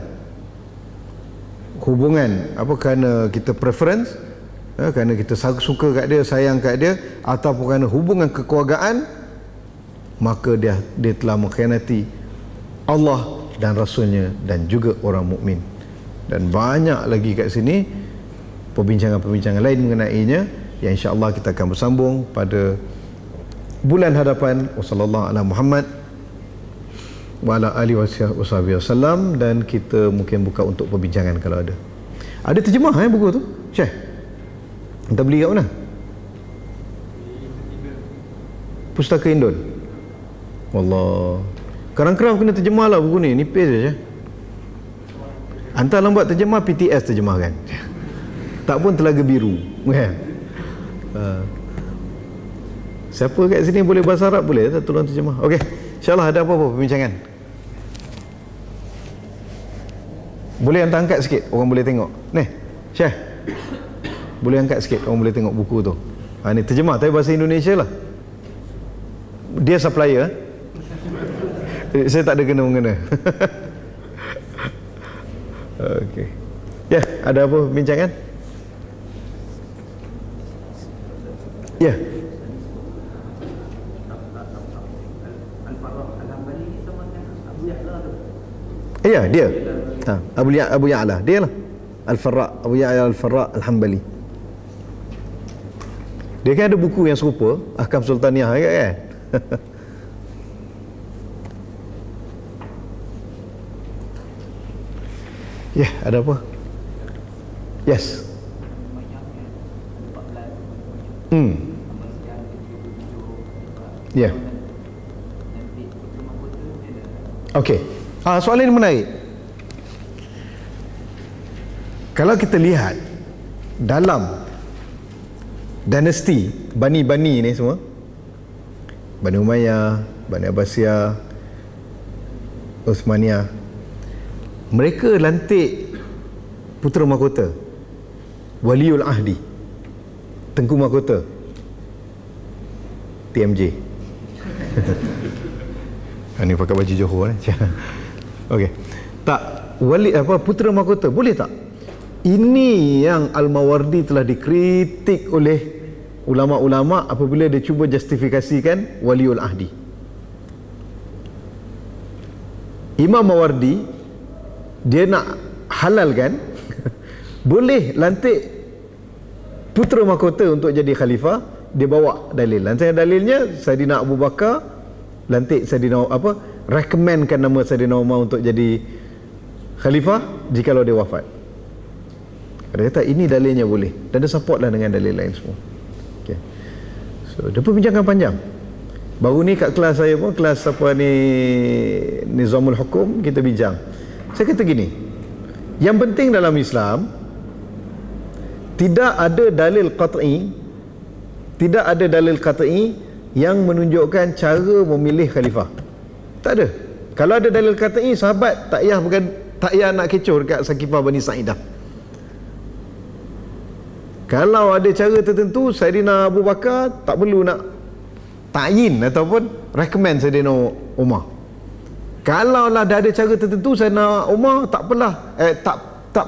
hubungan kerana kita preference, kerana kita suka kat dia, sayang kat dia, ataupun kerana hubungan kekeluargaan, maka dia telah mengkhianati Allah dan Rasulnya dan juga orang mukmin. Dan banyak lagi kat sini perbincangan-perbincangan lain mengenainya yang insya-Allah kita akan bersambung pada bulan hadapan. Wassallallahu ala Muhammad wa ala alihi wasallam. Dan kita mungkin buka untuk perbincangan kalau ada. Ada terjemah buku tu, Syekh? Kita beli kat mana? Pustaka Indon. Wallah. Kerang-kerang kena terjemah lah buku ni. Nipis je. Hantar lambat terjemah, PTS terjemahkan. Tak pun Telaga Biru. Siapa kat sini boleh bahasa Arab boleh tolong terjemah. Okey. InsyaAllah ada apa-apa perbincangan. Boleh hantar angkat sikit, orang boleh tengok. Ni, Syekh. Boleh angkat sikit, orang boleh tengok buku tu. Ni terjemah tapi bahasa Indonesia lah. Dia supplier. Saya tak ada kena-mengena. Okey. Ya, ada apa perbincangan? Ya. Ya, dia. Abu Ya'la, dia lah. Al-Farra, Abu Ya'la Al-Farra Al-Hambali. Dia kan ada buku yang serupa, Ahkam Sultaniyah kan? Ya, ada apa? Yes. Ya. Okey. Soalan ini menarik. Kalau kita lihat dalam dinasti Bani ni semua, Bani Umayyah, Bani Abbasiyah, Uthmaniyah, mereka lantik putera mahkota, Waliul Ahdi, Tengku Mahkota, TMJ. Ini pakai baju Johor ni. Okey. Tak, putera mahkota boleh tak? Ini yang Al-Mawardi telah dikritik oleh ulama-ulama apabila dia cuba justifikasikan Waliul Ahdi. Imam Mawardi dia nak halalkan boleh lantik putera mahkota untuk jadi khalifah. Dia bawa dalil. Antara dalilnya Saidina Abu Bakar lantik Saidina recommendkan nama Saidina Umar untuk jadi khalifah jikalau dia wafat. Dia kata ini dalilnya boleh, dan dia support lah dengan dalil lain semua. Okay. So dia perbincangan panjang. Baru ni kat kelas saya pun, kelas Nizamul Hukum, kita bincang. Saya kata gini, yang penting dalam Islam tidak ada dalil qat'i yang menunjukkan cara memilih khalifah. Tak ada. Kalau ada dalil qat'i, sahabat tak payah nak kecoh dekat Sakifah Bani Sa'idah. Kalau ada cara tertentu, Saidina Abu Bakar tak perlu nak ta'yin ataupun recommend Saidina Umar. Kalau lah dah ada cara tertentu, Saidina Umar tak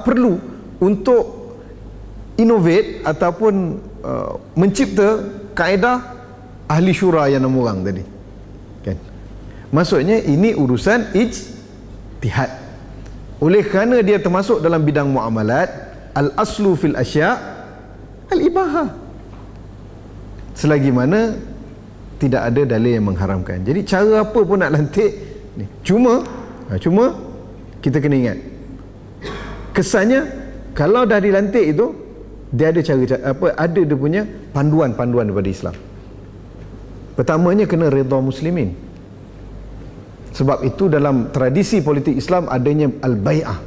perlu untuk innovate ataupun mencipta kaedah ahli syura yang 6 orang tadi. Kan? Maksudnya ini urusan ijtihad. Oleh kerana dia termasuk dalam bidang muamalat, al-aslu fil asya' al-ibahah, selagi mana tidak ada dalil yang mengharamkan. Jadi cara apa pun nak lantik ni. Cuma kita kena ingat, kesannya kalau dah dilantik itu dia ada ada dia punya panduan daripada Islam. Pertamanya kena redha muslimin. Sebab itu dalam tradisi politik Islam adanya al-bai'ah.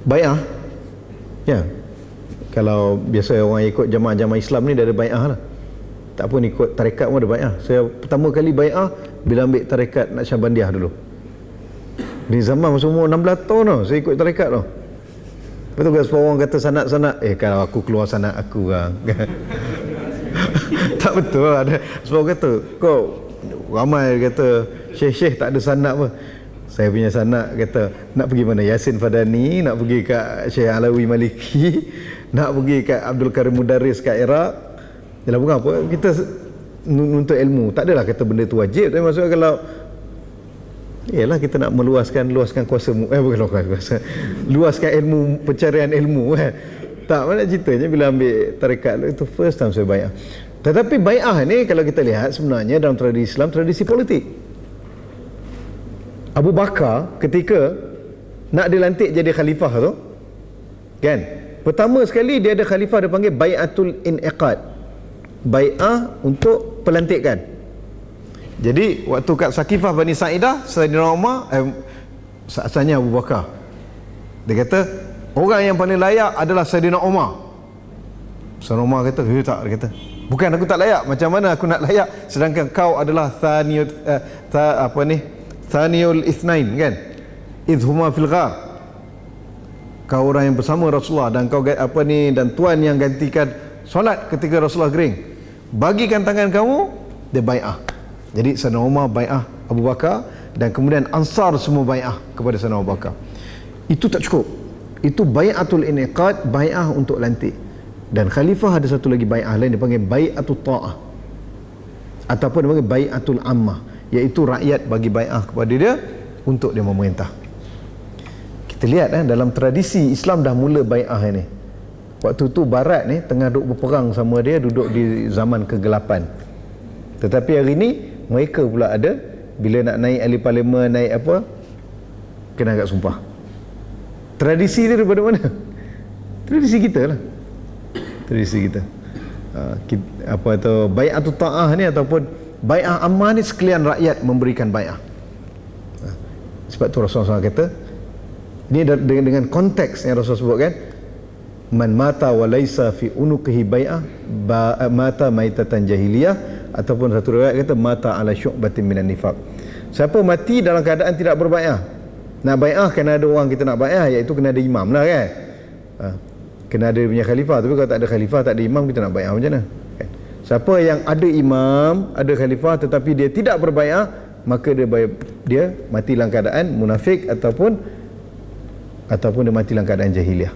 Bai'ah, ya. Kalau biasa orang ikut jamaah-jamaah Islam ni dia ada bai'ah lah. Tak pun ikut tarekat pun ada bai'ah. Saya pertama kali bai'ah bila ambil tarekat Naqsyabandiyah dulu. Di zaman masa umur 16 tahun tau, saya ikut tarekat tau. Betul ke semua orang kata sanad-sanad, kalau aku keluar sanad aku kan. Tak betul lah. Ada semua orang kata, kau ramai kata syekh-syekh tak ada sanad apa. Saya punya sanad kata nak pergi mana, Yasin Fadani, nak pergi kat Syekh Alawi Maliki, nak pergi kat Abdul Karim Mudaris kat Iraq. Yalah, bukan apa, kita nuntut ilmu. Tak adalah kata benda tu wajib, tapi maksudnya kalau ialah kita nak luaskan kuasa bukan kuasa, luaskan ilmu, pencarian ilmu kan. Tak, mana ceritanya bila ambil tarekat itu first time saya bai'ah. Tetapi bai'ah ni kalau kita lihat sebenarnya dalam tradisi Islam, tradisi politik. Abu Bakar ketika nak dilantik jadi khalifah tu kan, pertama sekali dia ada khalifah dia panggil bai'atul in'iqad. bai'ah untuk pelantikan. Jadi waktu kat Sakifah Bani Sa'idah, Sayyidina Umar asalnya Abu Bakar, dia kata orang yang paling layak adalah Sayyidina Umar. Sayyidina Umar kata, tak, dia kata, bukan aku tak layak, macam mana aku nak layak sedangkan kau adalah Thaniyul Ithnain kan, idhuma fil ghar, kau orang yang bersama Rasulullah dan kau dan tuan yang gantikan solat ketika Rasulullah kering, bagikan tangan kamu, dia bai'ah. Jadi Sayyidina Umar bai'ah Abu Bakar, dan kemudian Ansar semua bai'ah kepada Sayyidina Abu Bakar. Itu tak cukup, itu bai'atul iniqad, bai'ah untuk lantik. Dan khalifah ada satu lagi bai'ah lain, dipanggil bai'atul ta'ah ataupun dipanggil bai'atul ammah, iaitu rakyat bagi bai'ah kepada dia untuk dia memerintah. Kita lihat dalam tradisi Islam dah mula bai'ah ini. Waktu tu barat ni tengah duduk berperang sama dia, duduk di zaman kegelapan. Tetapi hari ni mereka pula ada, bila nak naik ahli parlimen, naik apa, kena agak sumpah. Tradisi dia daripada mana? Tradisi kita lah. Tradisi kita. Apa tu, bai'atul ta'ah ni ataupun bai'ah ammah ni, sekalian rakyat memberikan bai'ah. Sebab tu Rasulullah SAW kata, ini dengan konteks yang Rasul sebut kan, man mata wa laisa fi unuqihi bai'ah mata maitatan jahiliyah, ataupun satu riwayat kata mata ala syu'batin minan nifaq. Siapa mati dalam keadaan tidak berbai'ah, nak bai'ah kena ada orang kita nak bai'ah, iaitu kena ada imam lah kan, kena ada punya khalifah. Tapi kalau tak ada khalifah, tak ada imam, kita nak bai'ah macam mana kan? Siapa yang ada imam, ada khalifah tetapi dia tidak berbai'ah, maka dia mati dalam keadaan munafik ataupun dia mati dalam keadaan jahiliah.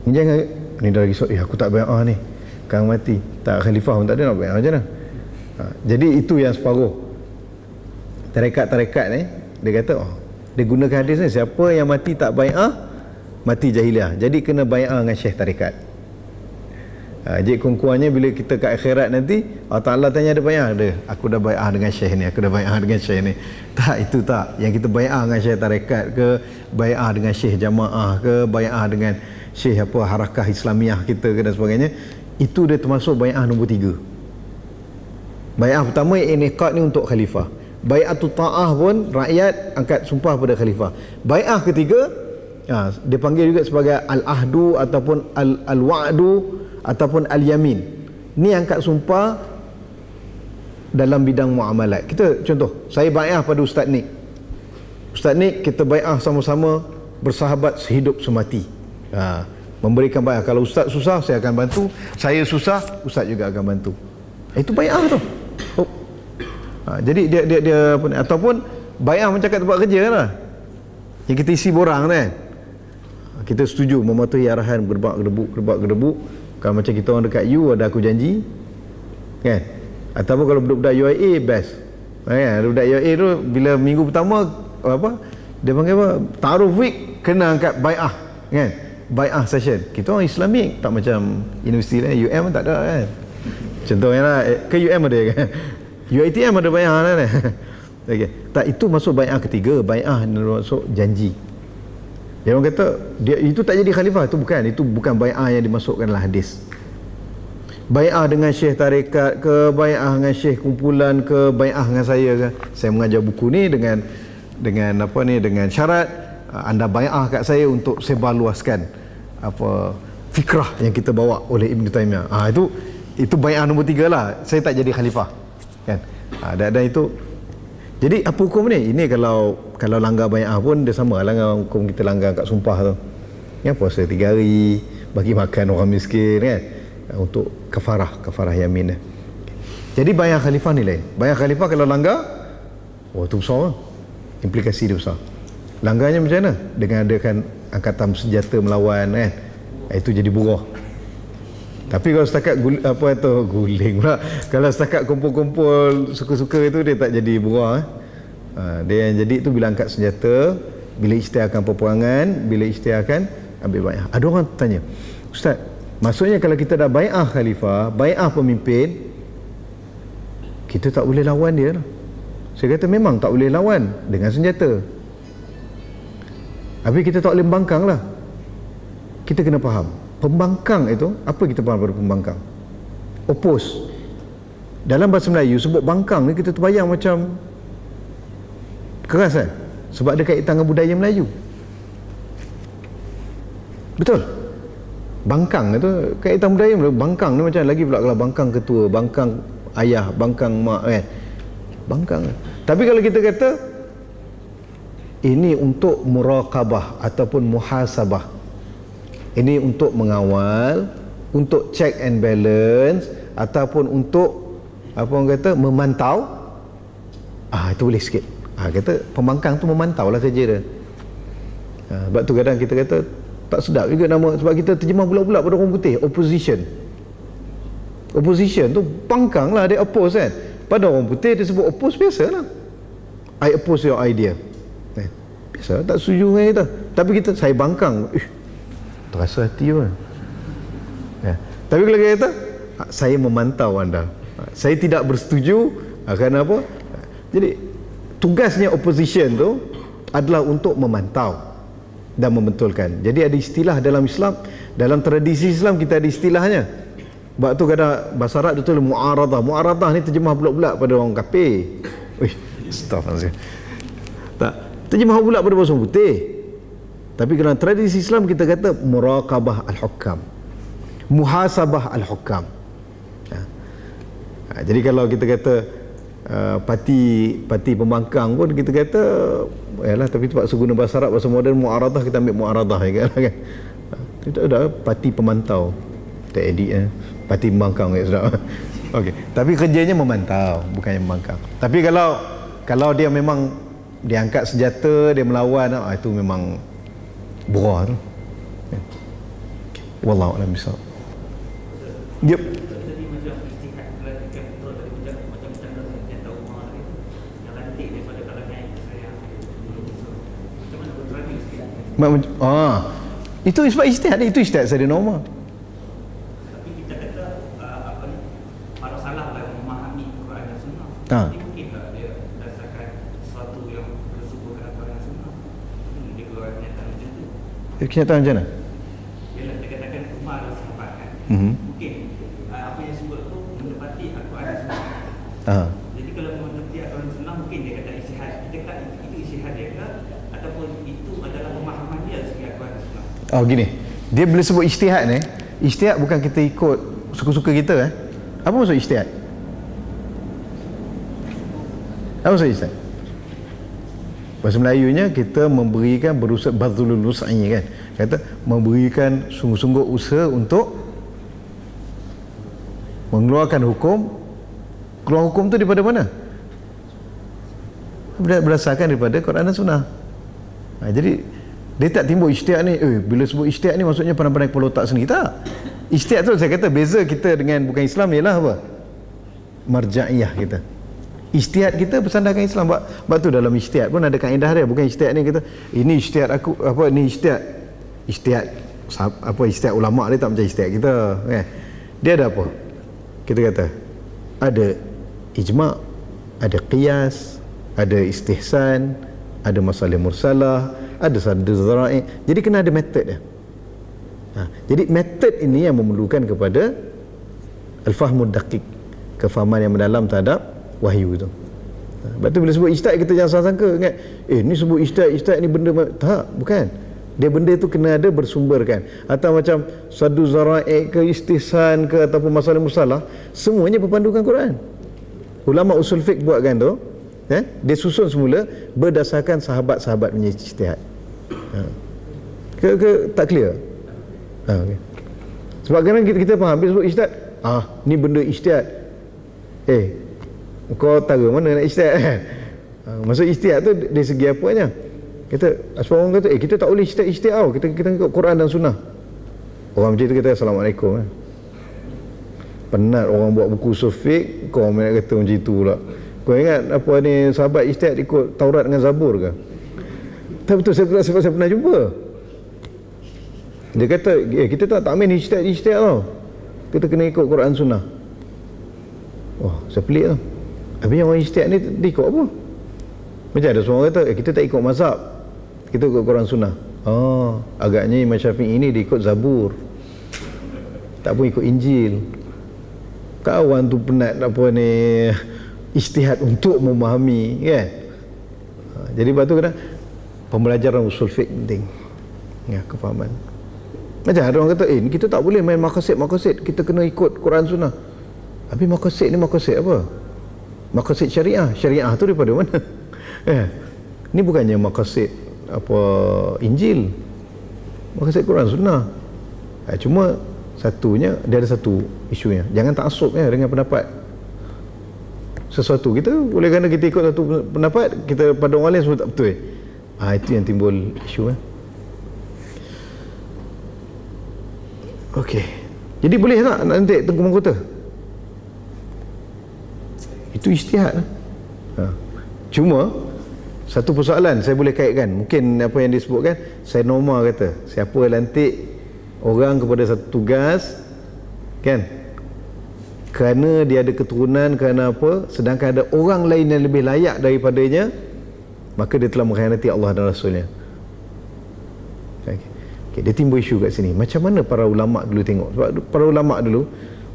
Ni jangan, ni dah lagi aku tak bai'ah ni, kang mati tak khalifah pun tak ada, nak bai'ah macam mana? Jadi itu yang separuh tarekat-tarekat ni dia kata, dia gunakan hadis ni, siapa yang mati tak bai'ah mati jahiliah, jadi kena bai'ah dengan syekh tarekat. Jadi kurang-kurangnya bila kita kat akhirat nanti, Allah Ta'ala tanya ada bai'ah, ada, aku dah bai'ah dengan syekh ni, aku dah bai'ah dengan syekh ni. Tak, itu tak. Yang kita bai'ah dengan syekh tarekat ke, bai'ah dengan syekh jamaah ke, bai'ah dengan syekh apa harakah Islamiah kita ke dan sebagainya, itu dia termasuk bai'ah nombor 3. Bai'ah pertama iniqad ni untuk khalifah. Bai'atul ta'ah pun rakyat angkat sumpah pada khalifah. Bai'ah ketiga, dia panggil juga sebagai al-ahdu ataupun al-wa'du ataupun al-yamin. Ni angkat sumpah dalam bidang muamalat. Kita contoh, saya bai'ah pada Ustaz Nik. Ustaz Nik, kita bai'ah sama-sama bersahabat sehidup semati. Memberikan bai'ah. Kalau Ustaz susah, saya akan bantu. Saya susah, Ustaz juga akan bantu. Itu bai'ah tu. Jadi dia apa ni, ataupun bai'ah macam kat tempat kerja lah, yang kita isi borang kan, kita setuju mematuhi arahan gerbak-gedebuk. Kalau macam kita orang dekat U, ada aku janji kan, ataupun kalau budak-budak UIA best kan, budak UIA tu bila minggu pertama apa dia panggil apa, ta'aruf week, kena angkat bai'ah kan, bai'ah session. Kita orang Islamik, tak macam universiti lain. UM tak ada kan, contohnya lah, ke UM ada kan, UiTM ada bai'ah kan. Okay. Tak, itu masuk bai'ah ketiga. Bai'ah masuk janji. Dia orang kata dia itu tak jadi khalifah, itu bukan bai'ah yang dimasukkan dalam hadis. Bai'ah dengan syekh tarekat ke, bai'ah dengan syekh kumpulan ke, bai'ah dengan saya ke. Saya mengajar buku ni dengan apa ni, dengan syarat anda bai'ah kat saya untuk sebarluaskan apa fikrah yang kita bawa oleh Ibn Taymiyah. Itu bai'ah nombor 3 lah. Saya tak jadi khalifah kan. Dan itu, jadi apa hukum ni? Ini kalau langgar bai'ah pun dia sama lah dengan hukum kita langgar kat sumpah tu. Ya, puasa 3 hari, bagi makan orang miskin kan, untuk kafarah yamin. Jadi bai'ah khalifah ni lain. Bai'ah khalifah kalau langgar, tu besar lah. Implikasi dia besar. Langgarnya macam mana? Dengan adakan angkatan senjata melawan kan. Itu jadi buruh. Tapi kalau setakat guling pula. Kalau setakat kumpul-kumpul suka-suka itu, dia tak jadi buruh. Dia yang jadi itu bila angkat senjata, bila isytiharkan peperangan, bila isytiharkan ambil bai'ah. Ada orang tanya, Ustaz, maksudnya kalau kita dah bai'ah khalifah, bai'ah pemimpin, kita tak boleh lawan dia lah. Saya kata memang tak boleh lawan dengan senjata. Tapi kita tak boleh membangkang lah. Kita kena faham pembangkang itu, apa kita faham pada pembangkang? oppose. Dalam bahasa Melayu sebut bangkang ni kita terbayang macam keras kan, sebab ada kaitan dengan budaya Melayu. Betul? Bangkang itu kaitan budaya Melayu. Bangkang ni macam lagi pula kalau bangkang ketua, bangkang ayah, bangkang mak kan. Bangkang. Tapi kalau kita kata ini untuk muraqabah ataupun muhasabah, ini untuk mengawal, untuk check and balance, ataupun untuk apa orang kata memantau, itu boleh sikit. Kata pembangkang tu memantau lah kerja dia. Sebab tu kadang kita kata tak sedap juga nama, sebab kita terjemah pula-pula pada orang putih, opposition. Opposition tu pangkang lah, dia oppose kan. Pada orang putih dia sebut oppose, biasalah, I oppose your idea. Biasa, tak setuju dengan kita. Tapi kita, saya bangkang, terasa hati pun. Tapi kalau kita kata saya memantau anda, saya tidak bersetuju, kerana apa? Jadi tugasnya opposition tu adalah untuk memantau dan membetulkan. Jadi ada istilah dalam Islam, dalam tradisi Islam kita ada istilahnya. Sebab tu kadang bahasa Arab tu mu'aradah. Mu'aradah ni terjemah pula-pula pada orang kafir. Astaghfirullah. Tak, terjemah pula pada bahasa putih. Tapi dalam tradisi Islam kita kata muraqabah al-hukam, muhasabah al-hukam. Jadi kalau kita kata parti pembangkang pun kita kata yalah, tapi terpaksa guna bahasa Arab, bahasa moden mu'aradah, kita ambil mu'aradah kan. Kita ada parti pemantau, tak edit parti pembangkang sudah. Okey, tapi kerjanya memantau, bukannya membangkang. Tapi kalau dia memang dia angkat senjata, dia melawan, itu memang burah tu. Wallahu a'lam bishawab. Yep. Itu sebab ijtihad, itu ijtihad saya normal. Tapi kita kata kalau salah dalam memahami Quran dan Sunnah, mungkin tak dia berdasarkan sesuatu yang bersumber dengan Quran dan Sunnah. Dia keluar kenyataan macam tu. Kenyataan macam mana? Yalah, dia katakan Umar adalah sahabat kan. Mungkin apa yang sebut tu mendapati Al-Quran dan Sunnah. Jadi kalau mendapati Al-Quran dan Sunnah, mungkin dia kata ijtihad. Kita kata itu ijtihad dia ke, ataupun itu adalah pemahaman dia segi Al-Quran dan Sunnah. Gini, dia bila sebut ijtihad ni, ijtihad bukan kita ikut suka-suka kita. Apa maksud ijtihad? Apa maksud ijtihad? Bahasa Melayunya kita memberikan berusaha bazlul wus'i kan. Kata memberikan sungguh-sungguh usaha untuk mengeluarkan hukum. Keluar hukum tu daripada mana? Berdasarkan daripada Quran dan Sunnah. Jadi dia tak timbul ijtihad ni, bila sebut ijtihad ni maksudnya pandai-pandai kepala otak sendiri. Tak. Ijtihad tu saya kata beza kita dengan bukan Islam ialah apa? Marja'iyah kita. Ijtihad kita bersandarkan Islam. Sebab tu dalam ijtihad pun ada kaedah dia. Bukan ijtihad ni kita, ini ijtihad aku, apa ni ijtihad. Ijtihad ulama' dia tak macam ijtihad kita kan. Dia ada apa? Kita kata ada ijma', ada qiyas, ada istihsan, ada masalah mursalah, ada saddu zara'i. Jadi kena ada metod dia. Jadi metod ini yang memerlukan kepada al-fahmud daqiq, kefahaman yang mendalam terhadap wahyu tu. Sebab tu bila sebut ijtihad kita jangan salah sangka ingat, ni sebut ijtihad ni benda tak, bukan. Dia benda tu kena ada bersumberkan. Atau macam saddu zara'i ke istihsan ke ataupun masalah mursalah, semuanya berpandukan Quran. Ulama usul fiqh buatkan tu, dia susun semula berdasarkan sahabat-sahabat punya ijtihad. Tak clear? Okay. Sebab kadang kita faham bila sebut ijtihad, ni benda ijtihad. Kau tahu mana nak ijtihad? Maksud ijtihad tu dari segi apanya? Sebab orang kata, kita tak boleh ijtihad. Kita ikut Quran dan Sunnah. Orang macam tu kata Assalamualaikum. Penat orang buat buku usul fiqh, kau nak kata macam itu pula. Kau ingat apa ni sahabat ijtihad ikut Taurat dengan Zabur ke? Tak betul, saya pernah jumpa. Dia kata, kita tak main ijtihad tau. Kita kena ikut Quran Sunnah. Wah, saya pelik tau. Habis yang orang ijtihad ni dia ikut apa? Macam ada seorang kata, kita tak ikut mazhab, kita ikut Quran Sunnah. Agaknya Imam Syafi'i ini dia ikut Zabur, tak pun ikut Injil. kawan tu penat apa ni ijtihad untuk memahami kan. Jadi sebab tu kadang pembelajaran usul fiqh penting ya, kefahaman. Macam ada orang kata kita tak boleh main maqasid, kita kena ikut Quran Sunnah. Tapi maqasid ni maqasid apa? Maqasid syariah tu daripada mana? Ni bukannya maqasid apa Injil, maqasid Quran Sunnah. Cuma satunya dia ada satu isunya, jangan taksub dengan pendapat sesuatu. Kita boleh kerana kita ikut satu pendapat, kita pada orang lain semua tak betul. Itu yang timbul isu. Okey, jadi boleh tak nak lantik Tengku Mahkota? Itu ijtihad. Cuma satu persoalan saya boleh kaitkan, mungkin apa yang disebutkan Syed Nomar kata, siapa lantik orang kepada satu tugas kan, kerana dia ada keturunan, kerana apa, sedangkan ada orang lain yang lebih layak daripadanya, maka dia telah mengkhianati Allah dan Rasulnya. Okay, dia timbul isu kat sini. Macam mana para ulama dulu tengok? Sebab para ulama dulu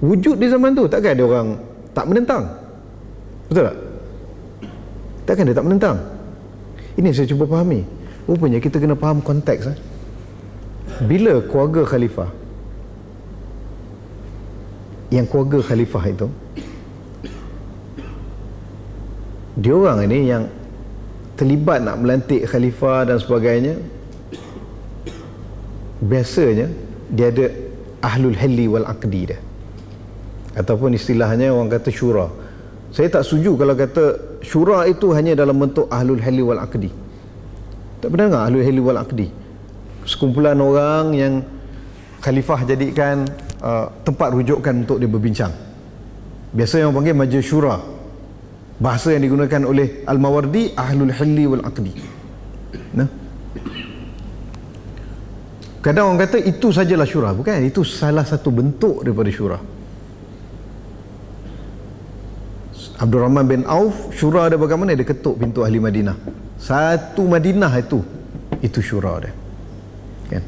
wujud di zaman tu, takkan ada orang tak menentang? Betul tak? Takkan dia tak menentang? Ini saya cuba fahami. Rupanya kita kena faham konteks. Bila keluarga khalifah, yang keluarga khalifah itu, diorang ini yang terlibat nak melantik khalifah dan sebagainya, biasanya dia ada ahlul halli wal aqdi dia, ataupun istilahnya orang kata syura. Saya tak setuju kalau kata syura itu hanya dalam bentuk ahlul halli wal aqdi. Tak pernah dengar ahlul halli wal aqdi? Sekumpulan orang yang khalifah jadikan tempat rujukan untuk dia berbincang. Biasa yang panggil majlis syura. Bahasa yang digunakan oleh Al-Mawardi ahlul halli wal aqdi. Kadang orang kata itu sajalah syura. Bukan, itu salah satu bentuk daripada syura. Abdul Rahman bin Auf, syura dia bagaimana? Dia ketuk pintu ahli Madinah. Satu Madinah itu syura dia. Kan?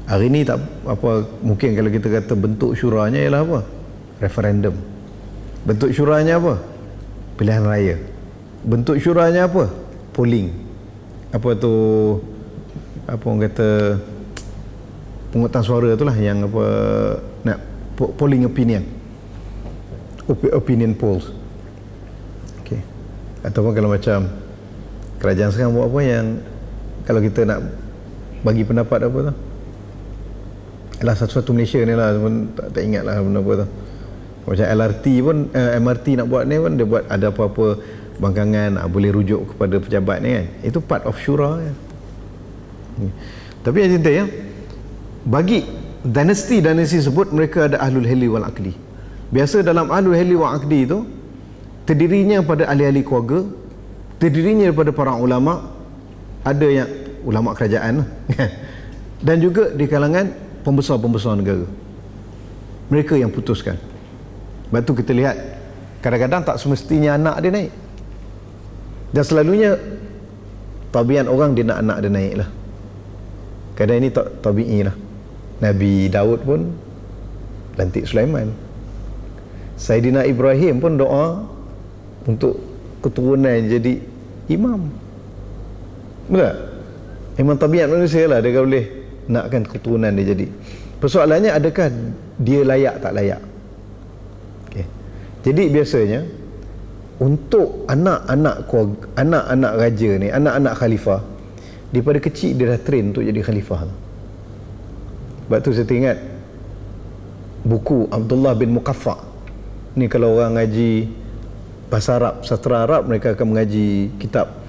Hari ni tak apa, mungkin kalau kita kata bentuk syuranya ialah apa? Referendum. Bentuk syuranya apa? Pilihan raya. Bentuk syuranya apa? Polling. Apa tu, apa orang kata, pungutan suara itulah yang apa, nak polling opinion. Opinion polls. Okey. Ataupun kalau macam kerajaan sekarang buat apa yang kalau kita nak bagi pendapat apa tu, ialah satu-satu Malaysia ni lah, tak ingat lah benda apa tu. Macam LRT pun, MRT nak buat ni pun dia buat ada apa-apa bangkangan, boleh rujuk kepada pejabat ni kan. Itu part of syura kan. Tapi yang cinta ya, bagi dinasti sebut mereka ada ahlul halli wal aqdi. Biasa dalam ahlul halli wal aqdi itu terdirinya pada ahli-ahli keluarga, terdirinya daripada para ulama, ada yang ulama kerajaan dan juga di kalangan pembesar-pembesar negara. Mereka yang putuskan. Sebab tu kita lihat kadang-kadang tak semestinya anak dia naik, dan selalunya tabiat orang dia nak anak dia naik lah. Kadang ini tabi'i lah. Nabi Daud pun lantik Sulaiman. Saidina Ibrahim pun doa untuk keturunan jadi imam. Betul? Memang tabiat manusia lah, dia boleh nakkan keturunan dia jadi. Persoalannya adakah dia layak tak layak? Okay. Jadi biasanya untuk anak-anak raja ni, anak-anak khalifah, daripada kecil dia dah train untuk jadi khalifah. Sebab tu saya teringat buku Abdullah bin Muqaffa. Ni kalau orang ngaji bahasa Arab, sastra Arab, mereka akan mengaji kitab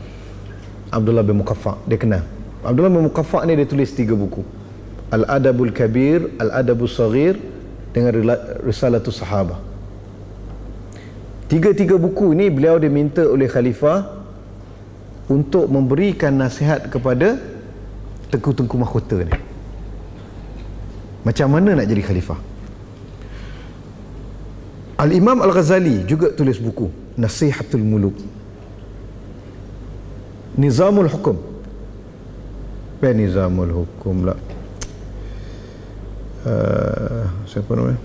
Abdullah bin Muqaffa. Dia kenal Abdullah bin Muqaffa ni, dia tulis 3 buku. Al-Adabul Kabir, Al-Adabul Saghir dengan Risalatus Sahabah. 3 buku ni beliau diminta oleh khalifah untuk memberikan nasihat kepada Tengku Mahkota ni, macam mana nak jadi khalifah. Al-Imam Al-Ghazali juga tulis buku Nasihatul Muluk, Nizamul Hukum. Nizamul Hukum lah, siapa namanya,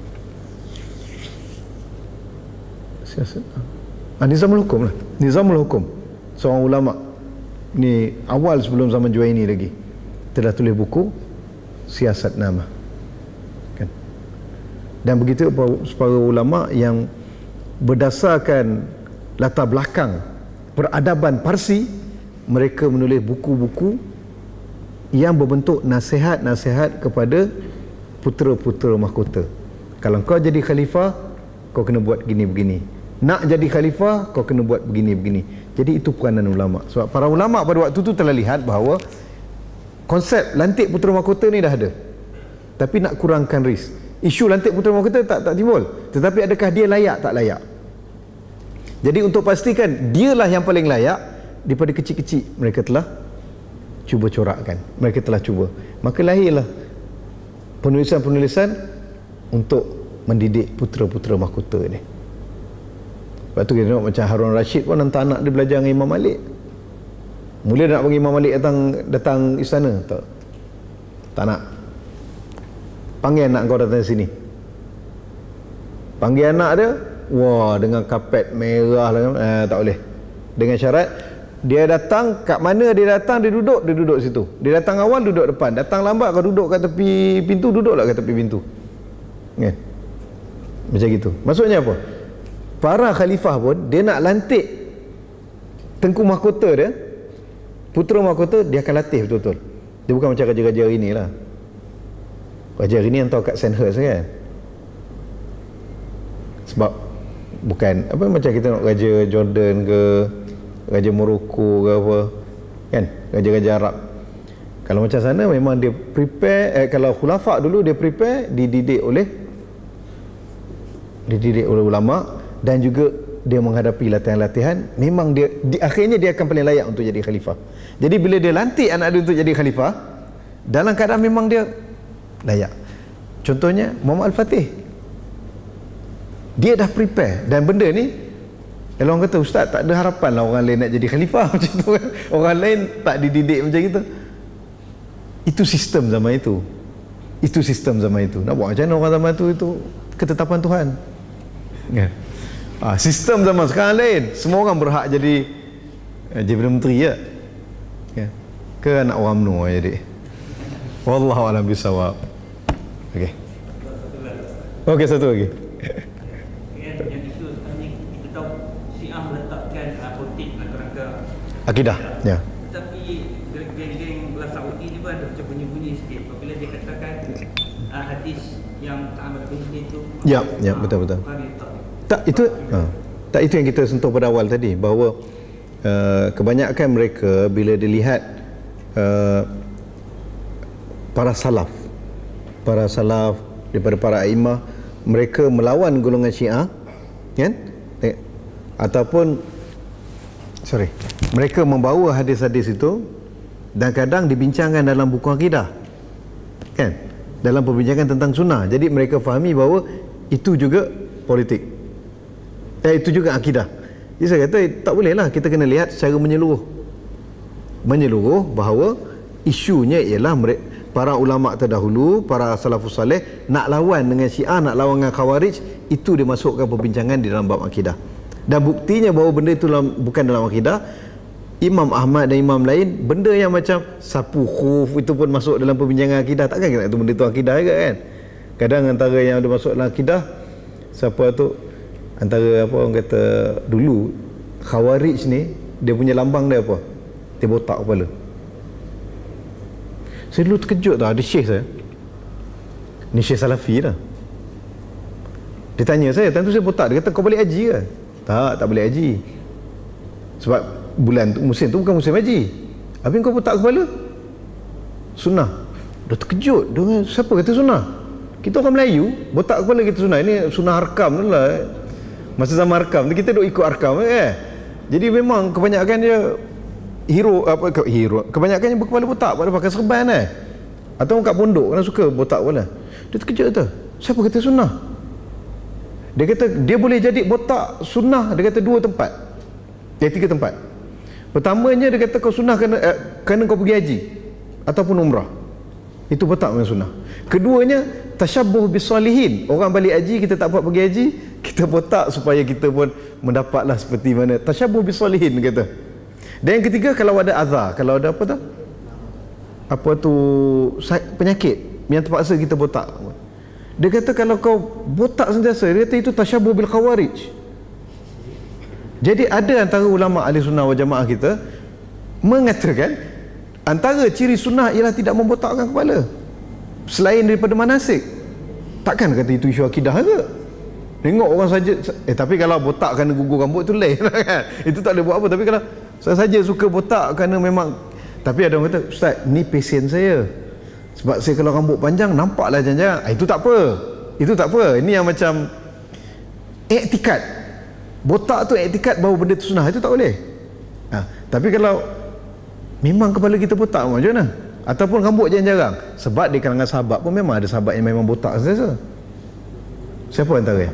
Siasat. Nizamul hukum lah. Nizamul hukum. Seorang ulama ni awal sebelum zaman Juwaini lagi telah tulis buku Siasat Nama. Kan? Dan begitu para ulama yang berdasarkan latar belakang peradaban Parsi, mereka menulis buku-buku yang berbentuk nasihat-nasihat kepada putera-putera mahkota. Kalau kau jadi khalifah, kau kena buat begini-begini. Nak jadi khalifah, kau kena buat begini-begini. Jadi itu peranan ulama. Sebab para ulama pada waktu itu telah lihat bahawa konsep lantik putera mahkota ni dah ada. Tapi nak kurangkan risk. Isu lantik putera mahkota tak timbul. Tetapi adakah dia layak tak layak? Jadi untuk pastikan dialah yang paling layak, daripada kecil-kecil mereka telah cuba corakkan. Mereka telah cuba. Maka lahirlah penulisan-penulisan untuk mendidik putera-putera mahkota ni. Lepas tu kita tengok macam Harun Rashid pun hantar anak dia belajar dengan Imam Malik. Mula nak bagi Imam Malik datang istana, tak nak. Panggil anak kau datang sini. Panggil anak dia, wah, dengan kapet merah lah, tak boleh. Dengan syarat dia datang kat mana dia datang, dia duduk situ. Dia datang awal, duduk depan. Datang lambat, kau duduk kat tepi pintu, duduklah kat tepi pintu. Kan? Macam gitu. Maksudnya apa? Para khalifah pun dia nak lantik tengku mahkota dia, putera mahkota, dia akan latih betul-betul. Dia bukan macam raja-raja hari ni lah. Raja hari ni hantar kat Sandhurst kan. Sebab bukan apa macam kita nak raja Jordan ke raja Morocco ke apa kan, raja-raja Arab. Kalau macam sana memang dia prepare, kalau khulafak dulu dia prepare, dididik oleh ulama, dan juga dia menghadapi latihan-latihan. Memang dia akhirnya dia akan paling layak untuk jadi khalifah. Jadi bila dia lantik anak dia untuk jadi khalifah, dalam keadaan memang dia layak. Contohnya Muhammad Al-Fatih, dia dah prepare, dan benda ni kalau orang kata, ustaz tak ada harapan lah orang lain nak jadi khalifah macam tu kan. Orang lain tak dididik macam itu. Itu sistem zaman itu. Nak buat macam mana orang zaman itu ketetapan Tuhan kan. Sistem zaman sekarang lain. Semua orang berhak jadi Perdana Menteri ya? Ke anak orang UMNO jadi. Wallahu a'lam bisawab. Okey, satu lagi. Yang isu sekarang ni kita tahu Syiah meletakkan politik kerangka akidah. Ya. Tapi geng-geng belah Saudi ni pun ada macam bunyi-bunyi sikit apabila dia katakan hadis yang Ta'amal Binti itu. Ya, betul. Tak itu yang kita sentuh pada awal tadi, bahawa kebanyakan mereka bila dilihat para salaf daripada para a'immah, mereka melawan golongan Syiah kan, ataupun mereka membawa hadis-hadis itu dan kadang dibincangkan dalam buku akidah kan, dalam perbincangan tentang sunnah. Jadi mereka fahami bahawa itu juga politik, itu juga akidah. Jadi saya kata tak bolehlah, kita kena lihat secara menyeluruh bahawa isunya ialah para ulama terdahulu, para salafus saleh nak lawan dengan Syiah, nak lawan dengan Khawarij, itu dimasukkan perbincangan di dalam bab akidah. Dan buktinya bahawa benda itu bukan dalam akidah. Imam Ahmad dan imam lain, benda yang macam sapu khuf itu pun masuk dalam perbincangan akidah. Takkan kita kata benda itu akidah juga kan. Kadang antara yang ada masuk dalam akidah, siapa tu, antara apa orang kata dulu Khawarij ni, dia punya lambang dia apa? Dia botak kepala. Saya dulu terkejut tau, ada syekh saya, ni syekh Salafi lah, dia tanya saya, tentu saya botak, dia kata kau boleh haji ke? Tak boleh haji, sebab bulan tu, musim tu bukan musim haji. Habis kau botak kepala? Sunnah. Dah terkejut, dia, siapa kata sunnah? Kita orang Melayu, botak kepala kita sunnah. Ini sunnah Arkam tu lah, masa zaman Arkam tu kita duk ikut Arkam Jadi memang kebanyakan dia hero, kebanyakannya berkepala botak, pada pakai serban atau kat pondok kan suka botak kepala. Dia terkejut tu, siapa kata sunnah? Dia kata dia boleh jadi botak sunnah, dia kata 3 tempat. Pertamanya dia kata kau sunnah kerana kau pergi haji ataupun umrah, itu botak memang sunnah. Keduanya tasyabbuh bis salihin, orang balik haji kita tak buat pergi haji, Kita botak supaya kita pun mendapatlah seperti mana tasyabuh bisolihin kata. Dan yang ketiga, kalau ada azar, kalau ada apa tu penyakit yang terpaksa kita botak. Dia kata kalau kau botak sentiasa, dia kata itu tasyabuh bil khawarij. Jadi ada antara ulama ahli sunnah wal jamaah kita mengatakan antara ciri sunnah ialah tidak membotakkan kepala selain daripada manasik. Takkan kata itu isu akidah ke? Tengok orang saja tapi kalau botak kerana gugur rambut tu lain kan. Itu tak boleh buat apa. Tapi kalau saya saja suka botak kerana memang, tapi ada orang kata, ustaz, ni pesen saya. Sebab saya kalau rambut panjang nampaklah jarang-jarang. Itu tak apa. Itu tak apa. Ini yang macam iktikad. Botak tu iktikad bahawa benda tu sunnah, itu tak boleh. Tapi kalau memang kepala kita botak macam mana? Ataupun rambut jarang-jarang. Sebab di kalangan sahabat pun memang ada sahabat yang memang botak sentiasa. Siapa antara?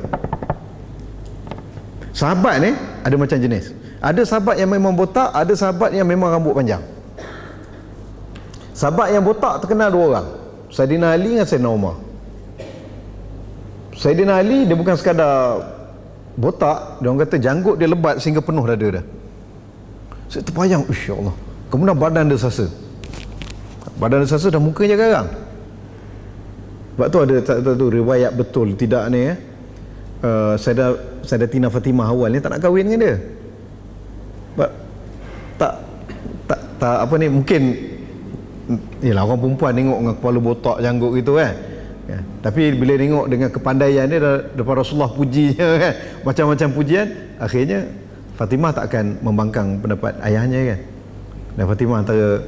Sahabat ni ada macam jenis. Ada sahabat yang memang botak, ada sahabat yang memang rambut panjang. Sahabat yang botak terkenal dua orang, Saidina Ali dengan Saidina Umar. Saidina Ali dia bukan sekadar botak, dia orang kata janggut dia lebat sehingga penuh dada dah. Saya terpayang, ya Allah. Kemudian badan dia sasa. Badan dia sasa dan mukanya garang. Sebab tu ada tu riwayat betul tidak ni Sayyidatina Fatimah awal ni tak nak kahwin dengan dia. Sebab tak apa ni, mungkin yalah orang perempuan tengok dengan kepala botak janggut gitu kan. Ya. Tapi bila tengok dengan kepandaian dia daripada Rasulullah pujinya kan, macam-macam pujian, akhirnya Fatimah tak akan membangkang pendapat ayahnya kan. Dan Fatimah antara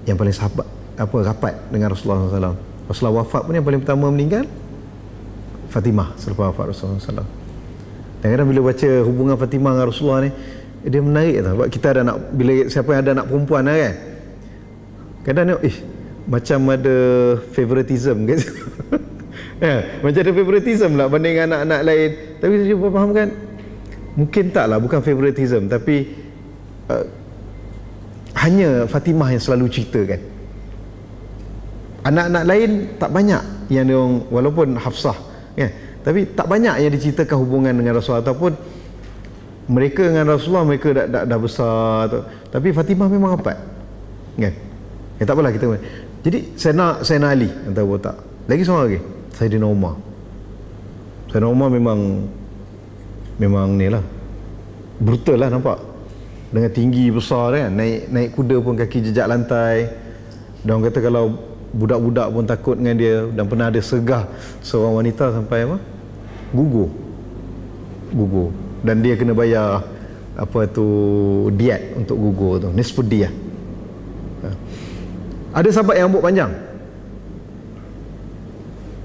yang paling sahabat rapat dengan Rasulullah SAW. Rasulullah wafat pun yang paling pertama meninggal Fatimah selepas wafat Rasulullah SAW. Dan kadang bila baca hubungan Fatimah dengan Rasulullah ni, dia menarik tau. Sebab kita ada anak, bila siapa yang ada anak perempuan lah kan, kadang tengok macam ada favoritism gitu. Macam ada favoritism lah banding anak-anak lain. Tapi saya cuba fahamkan, mungkin tak lah, bukan favoritism, tapi hanya Fatimah yang selalu ceritakan. Anak-anak lain tak banyak yang dia orang, walaupun Hafsah kan, tapi tak banyak yang diceritakan hubungan dengan Rasulullah, ataupun mereka dengan Rasulullah mereka dah besar tu. Tapi Fatimah memang rapat kan. Tak apalah kita. Jadi Sayyidina Ali antara botak. Lagi seorang lagi, Sayyidina Umar. Sayyidina Umar memang ni lah, brutal lah nampak. Dengan tinggi besar kan, naik kuda pun kaki jejak lantai. Dan orang kata kalau budak-budak pun takut dengan dia, dan pernah ada segah seorang wanita sampai gugur. Dan dia kena bayar diat untuk gugur tu, nisfu diyah. Ada sahabat yang rambut panjang.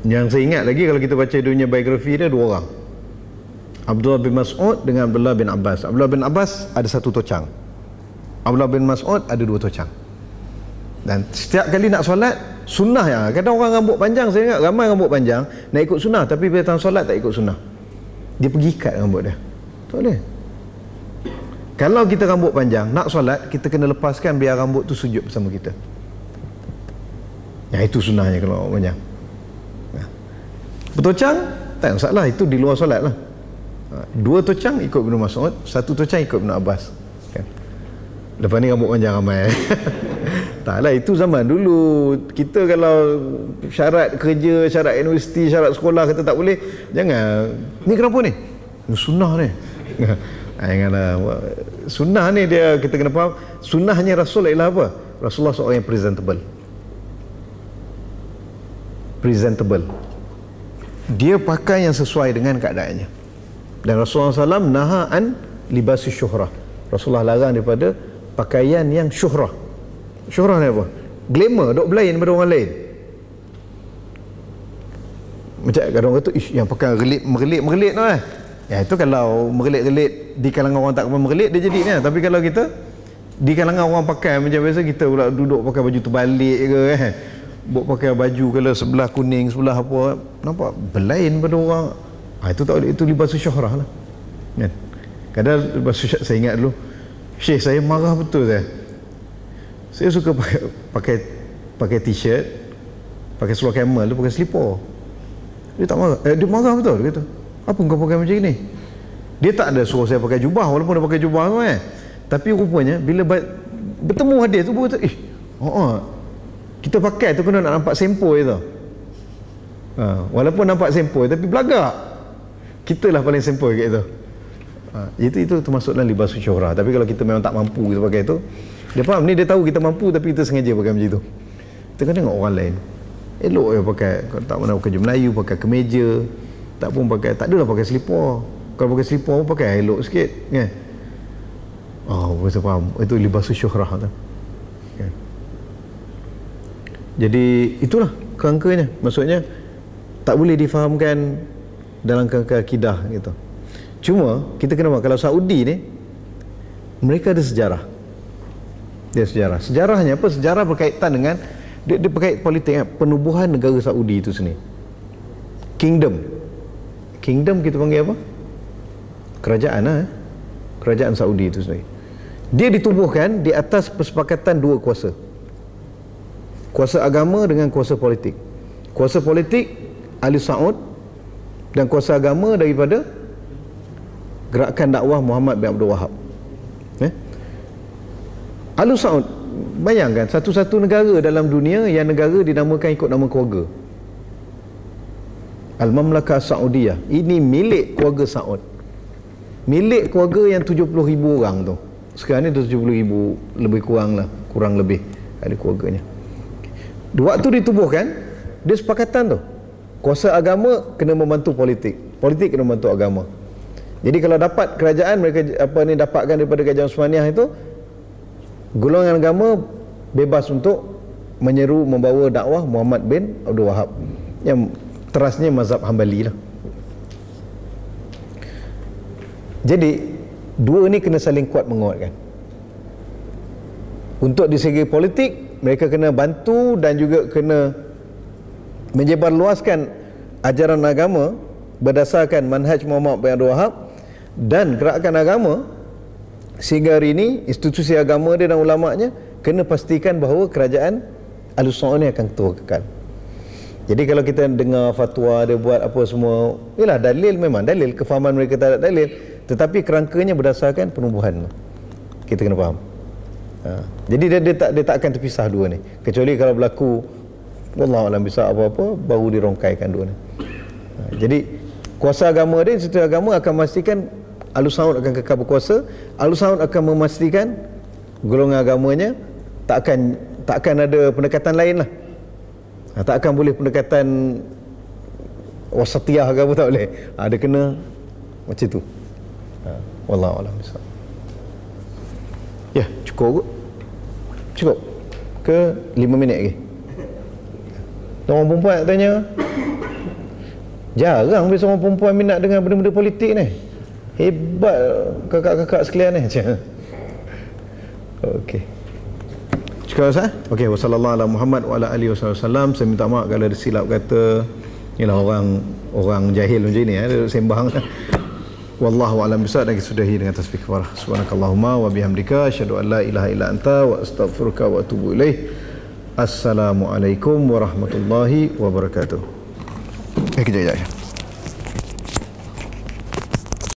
Yang saya ingat lagi kalau kita baca dunia biografi dia, dua orang, Abdullah bin Mas'ud dengan Abdullah bin Abbas. Abdullah bin Abbas ada satu tocang, Abdullah bin Mas'ud ada dua tocang. Dan setiap kali nak solat, sunnah ya. Kadang orang rambut panjang, saya ingat ramai rambut panjang nak ikut sunnah, tapi bila datang solat tak ikut sunnah. Dia pergi ikat rambut dia. Tak boleh. Kalau kita rambut panjang nak solat, kita kena lepaskan biar rambut tu sujud bersama kita. Ya, itu sunnahnya kalau panjang. Bertocang tak masalah, itu di luar solat lah. Dua tocang ikut Ibn Mas'ud, satu tocang ikut Ibn Abbas kan? Lepas ni rambut panjang ramai. Taklah, itu zaman dulu. Kita kalau syarat kerja, syarat universiti, syarat sekolah kata tak boleh, jangan. Ni kenapa ni? Sunnah ni. Janganlah. Sunnah ni dia, kita kena faham, sunnahnya Rasul ialah apa? Rasulullah seorang yang presentable. Dia pakai yang sesuai dengan keadaannya. Dan Rasulullah SAW nahaan libasi syuhrah. Rasulullah larang daripada pakaian yang syuhrah. Syuhrah ni apa? Glamour, dok berlain daripada orang lain. Macam kadang kata, yang pakai merelit tu lah. Ya, itu kalau merelit-relit di kalangan orang tak pernah merelit, dia jadi ni. Tapi kalau kita di kalangan orang pakai macam biasa, kita pula duduk pakai baju terbalik ke kan, buat pakai baju kalau sebelah kuning, sebelah apa, nampak berlain pada orang. Itu tak boleh, itu libas syuhrah lah kan. Kadang libas syuhrah, saya ingat dulu Syekh saya marah betul saya suka pakai t-shirt, pakai seluar camel, dia pakai slipper. Dia tak marah, dia marah betul. Dia kata, Apa kau pakai macam ni? Dia tak ada suruh saya pakai jubah, walaupun dia pakai jubah tu tapi rupanya bila bertemu hadis tu berkata, kita pakai tu kena nak nampak sempoi tu. Walaupun nampak sempoi tapi belagak. Kita lah paling sempoi kat itu. Itu termasuk dalam libas syuhrah. Tapi kalau kita memang tak mampu kita pakai tu, dia faham ni, dia tahu kita mampu tapi kita sengaja pakai macam tu. Kita kan tengok orang lain elok ya pakai, kalau tak mana pakai baju Melayu, pakai kemeja, tak pun pakai, tak adalah pakai selipar. Kalau pakai selipar pun pakai elok sikit kan. Saya faham, itu libas syuhrah tu kan? Jadi itulah kerangkanya, maksudnya tak boleh difahamkan dalam kerangka akidah gitu. Cuma kita kena faham, kalau Saudi ni mereka ada sejarah. Dia sejarahnya apa? Sejarah berkaitan dengan dia berkait politik penubuhan negara Saudi itu sendiri. Kingdom kita panggil apa? Kerajaan kerajaan Saudi itu sendiri. Dia ditubuhkan di atas persepakatan dua kuasa. Kuasa agama dengan kuasa politik. Kuasa politik Ali Saud dan kuasa agama daripada gerakan dakwah Muhammad bin Abdul Wahab. Ali Saud, bayangkan satu-satu negara dalam dunia yang negara dinamakan ikut nama keluarga. Al-Mamlakah Saudiyah. Ini milik keluarga Saud. Milik keluarga yang 70,000 orang tu. Sekarang ni 70,000 lebih kurang lebih ada keluarganya. Waktu ditubuhkan, dia sepakatan tu. Kuasa agama kena membantu politik. Politik kena membantu agama. Jadi kalau dapat kerajaan, mereka dapatkan daripada kerajaan Osmaniyah itu, golongan agama bebas untuk menyeru, membawa dakwah Muhammad bin Abdul Wahab yang terasnya mazhab Hambali lah. Jadi dua ni kena saling kuat menguatkan. Untuk di segi politik mereka kena bantu dan juga kena menyebarluaskan ajaran agama berdasarkan manhaj Muhammad bin Abdul Wahab dan gerakan agama, sehingga hari ini institusi agama dia dan ulama'nya kena pastikan bahawa kerajaan Al-Saud ni akan kekal. Jadi kalau kita dengar fatwa dia buat apa semua, ialah dalil, memang dalil, kefahaman mereka tak ada dalil, tetapi kerangkanya berdasarkan penubuhan. Kita kena faham. Jadi dia tak akan terpisah dua ni, kecuali kalau berlaku wallahu alam bisa apa-apa baru dirongkaikan dua ni. Jadi kuasa agama dia, institusi agama akan memastikan Al-Saud akan kekal berkuasa. Al-Saud akan memastikan golongan agamanya tak akan ada pendekatan lain lah. Tak akan boleh pendekatan wasatiyah ke apa, tak boleh. Dia kena macam tu. Wallahu a'lam bishawab. Ya, cukup ke 5 minit lagi? Orang perempuan nak tanya. Jarang biasa orang perempuan minat dengan benda-benda politik ni. Hebat kakak-kakak sekalian ni. Okey. Cukup Ustaz? Okey, wassallallahu ala Muhammad wa ala alihi wasallam. Saya minta maaf kalau ada silap kata. Inilah orang jahil macam ni, ada sembang. Wallahu a'lam bishawab. Dan kita sudahi dengan tasbih kafarah. Subhanakallahumma wa bihamdika asyhadu an la ilaha illa anta wa astaghfiruka wa atubu ilaih. Assalamualaikum warahmatullahi wabarakatuh. Kejap.